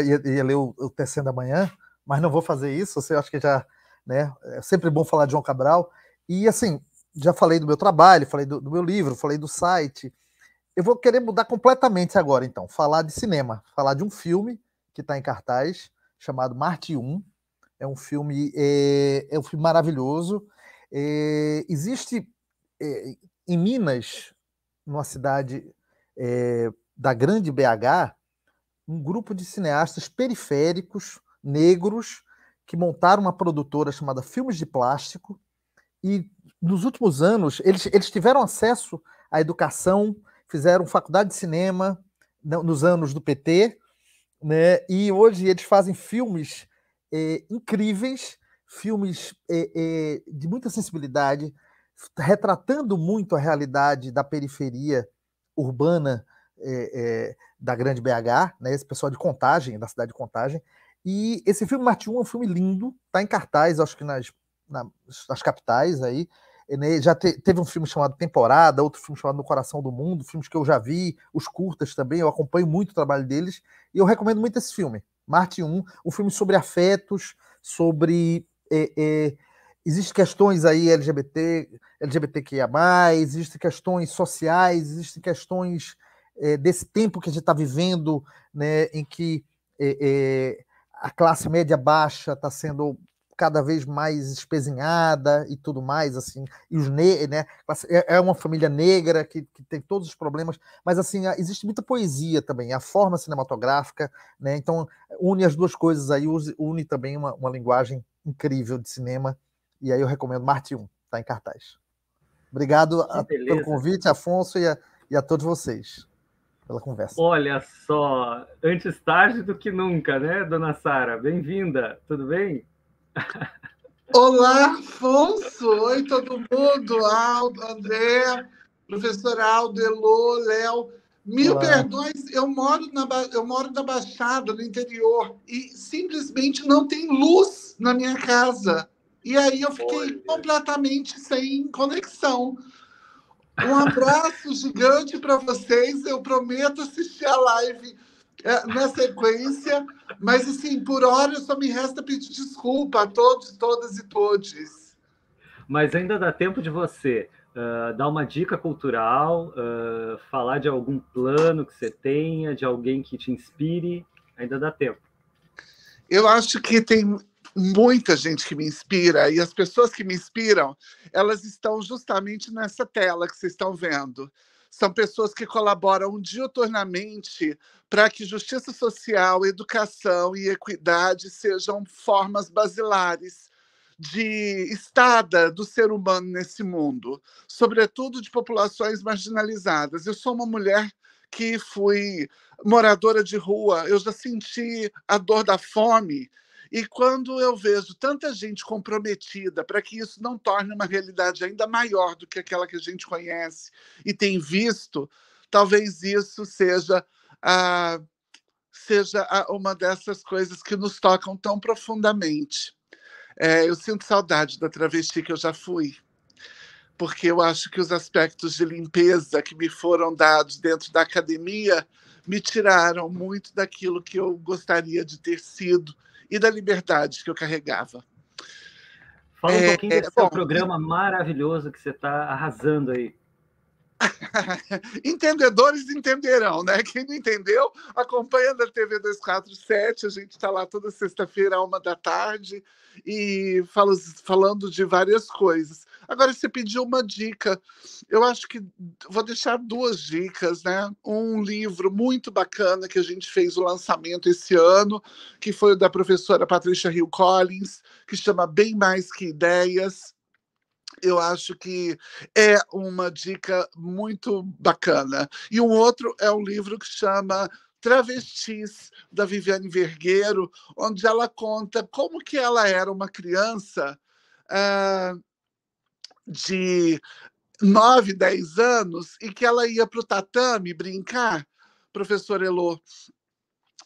[SPEAKER 2] ler o Tecendo Amanhã, mas não vou fazer isso, você acha que já, né? É sempre bom falar de João Cabral. E assim, já falei do meu trabalho, falei do meu livro, falei do site. Eu vou querer mudar completamente agora, então, falar de cinema, falar de um filme que está em cartaz, chamado Marte 1. É um filme maravilhoso. Existe em Minas, numa cidade da grande BH, um grupo de cineastas periféricos, negros, que montaram uma produtora chamada Filmes de Plástico, e nos últimos anos eles tiveram acesso à educação, fizeram faculdade de cinema nos anos do PT, né? E hoje eles fazem filmes incríveis, filmes de muita sensibilidade, retratando muito a realidade da periferia urbana da grande BH, né? Esse pessoal de Contagem, da cidade de Contagem. E esse filme Marte 1 é um filme lindo, está em cartaz, acho que nas capitais aí. Já teve um filme chamado Temporada, outro filme chamado No Coração do Mundo, filmes que eu já vi, os curtas também, eu acompanho muito o trabalho deles, e eu recomendo muito esse filme, Marte 1, um filme sobre afetos, sobre... existem questões aí LGBTQIA+, existem questões sociais, existem questões desse tempo que a gente está vivendo, né, em que a classe média baixa está sendo cada vez mais espezinhada e tudo mais, assim, e né, é uma família negra que tem todos os problemas, mas assim, existe muita poesia também, a forma cinematográfica, né, então une as duas coisas aí, une também uma linguagem incrível de cinema, e aí eu recomendo Marte 1, tá em cartaz. Obrigado pelo convite, Afonso, e a todos vocês pela conversa.
[SPEAKER 1] Olha só, antes tarde do que nunca, né, dona Sara? Bem-vinda, tudo bem?
[SPEAKER 6] Olá, Afonso! Oi, todo mundo! Aldo, André, professor Aldo, Elô, Léo. Mil perdões, eu moro na Baixada, no interior, e simplesmente não tem luz na minha casa. E aí eu fiquei completamente sem conexão. Um abraço gigante para vocês. Eu prometo assistir a live na sequência, mas assim, por hora só me resta pedir desculpa a todos, todas e todes.
[SPEAKER 1] Mas ainda dá tempo de você dar uma dica cultural, falar de algum plano que você tenha, de alguém que te inspire. Ainda dá tempo.
[SPEAKER 6] Eu acho que tem muita gente que me inspira, e as pessoas que me inspiram, elas estão justamente nessa tela que vocês estão vendo. São pessoas que colaboram diuturnamente para que justiça social, educação e equidade sejam formas basilares de estada do ser humano nesse mundo, sobretudo de populações marginalizadas. Eu sou uma mulher que fui moradora de rua, eu já senti a dor da fome, e quando eu vejo tanta gente comprometida para que isso não torne uma realidade ainda maior do que aquela que a gente conhece e tem visto, talvez isso seja uma dessas coisas que nos tocam tão profundamente. Eu sinto saudade da travesti que eu já fui, porque eu acho que os aspectos de limpeza que me foram dados dentro da academia me tiraram muito daquilo que eu gostaria de ter sido e da liberdade que eu carregava.
[SPEAKER 1] Fala um pouquinho desse seu programa maravilhoso que você está arrasando aí.
[SPEAKER 6] Entendedores entenderão, né? Quem não entendeu, acompanha da TV 247, a gente está lá toda sexta-feira, 13h, e falando de várias coisas. Agora, você pediu uma dica, eu acho que vou deixar 2 dicas, né? Um livro muito bacana que a gente fez o lançamento esse ano, que foi o da professora Patricia Hill Collins, que chama Bem Mais Que Ideias. Eu acho que é uma dica muito bacana. E um outro é um livro que chama Travestis, da Viviane Vergueiro, onde ela conta como que ela era uma criança de 9, 10 anos e que ela ia para o tatame brincar, professor Elô.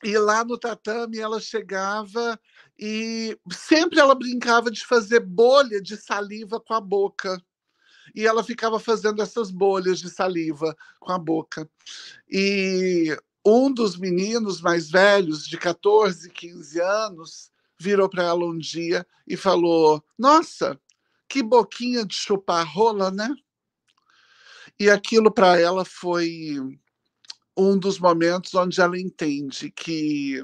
[SPEAKER 6] E lá no tatame ela chegava e sempre ela brincava de fazer bolha de saliva com a boca. E ela ficava fazendo essas bolhas de saliva com a boca. E um dos meninos mais velhos, de 14, 15 anos, virou para ela um dia e falou: nossa, que boquinha de chupar rola, né? E aquilo para ela foi um dos momentos onde ela entende que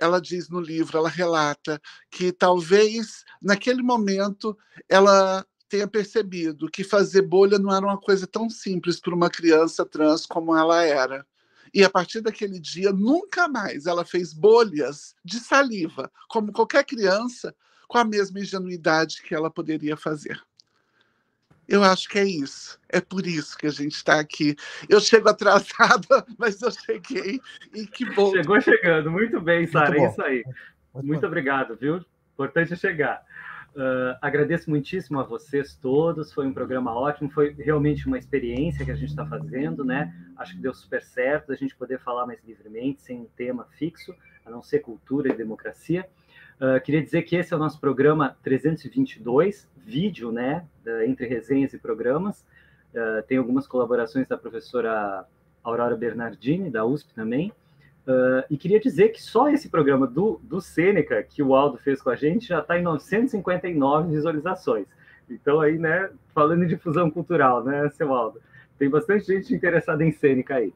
[SPEAKER 6] ela diz no livro, ela relata que talvez naquele momento ela tenha percebido que fazer bolha não era uma coisa tão simples para uma criança trans como ela era. E a partir daquele dia, nunca mais ela fez bolhas de saliva, como qualquer criança, com a mesma ingenuidade que ela poderia fazer. Eu acho que é isso. É por isso que a gente está aqui. Eu chego atrasada, mas eu cheguei. E que bom.
[SPEAKER 1] Chegou chegando. Muito bem, Sara. É isso aí. Muito obrigado, viu? Importante é chegar. Agradeço muitíssimo a vocês todos. Foi um programa ótimo. Foi realmente uma experiência que a gente está fazendo, né? Acho que deu super certo a gente poder falar mais livremente, sem um tema fixo, a não ser cultura e democracia. Queria dizer que esse é o nosso programa 322, vídeo, né, entre resenhas e programas. Tem algumas colaborações da professora Aurora Bernardini, da USP também. E queria dizer que só esse programa do Sêneca, que o Aldo fez com a gente, já está em 959 visualizações. Então, aí, né, falando em difusão cultural, né, seu Aldo? Tem bastante gente interessada em Sêneca aí.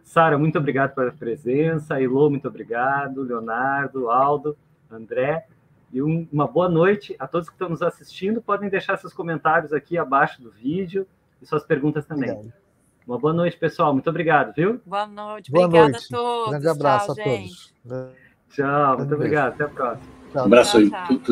[SPEAKER 1] Sara, muito obrigado pela presença. Elô, muito obrigado. Leonardo, Aldo, André, e uma boa noite a todos que estão nos assistindo. Podem deixar seus comentários aqui abaixo do vídeo e suas perguntas também. Obrigado. Uma boa noite, pessoal. Muito obrigado, viu?
[SPEAKER 3] Boa noite. Obrigada a todos.
[SPEAKER 2] Grande abraço a
[SPEAKER 3] gente.
[SPEAKER 2] todos.
[SPEAKER 1] Tchau, muito obrigado. Até a próxima.
[SPEAKER 4] Um abraço aí.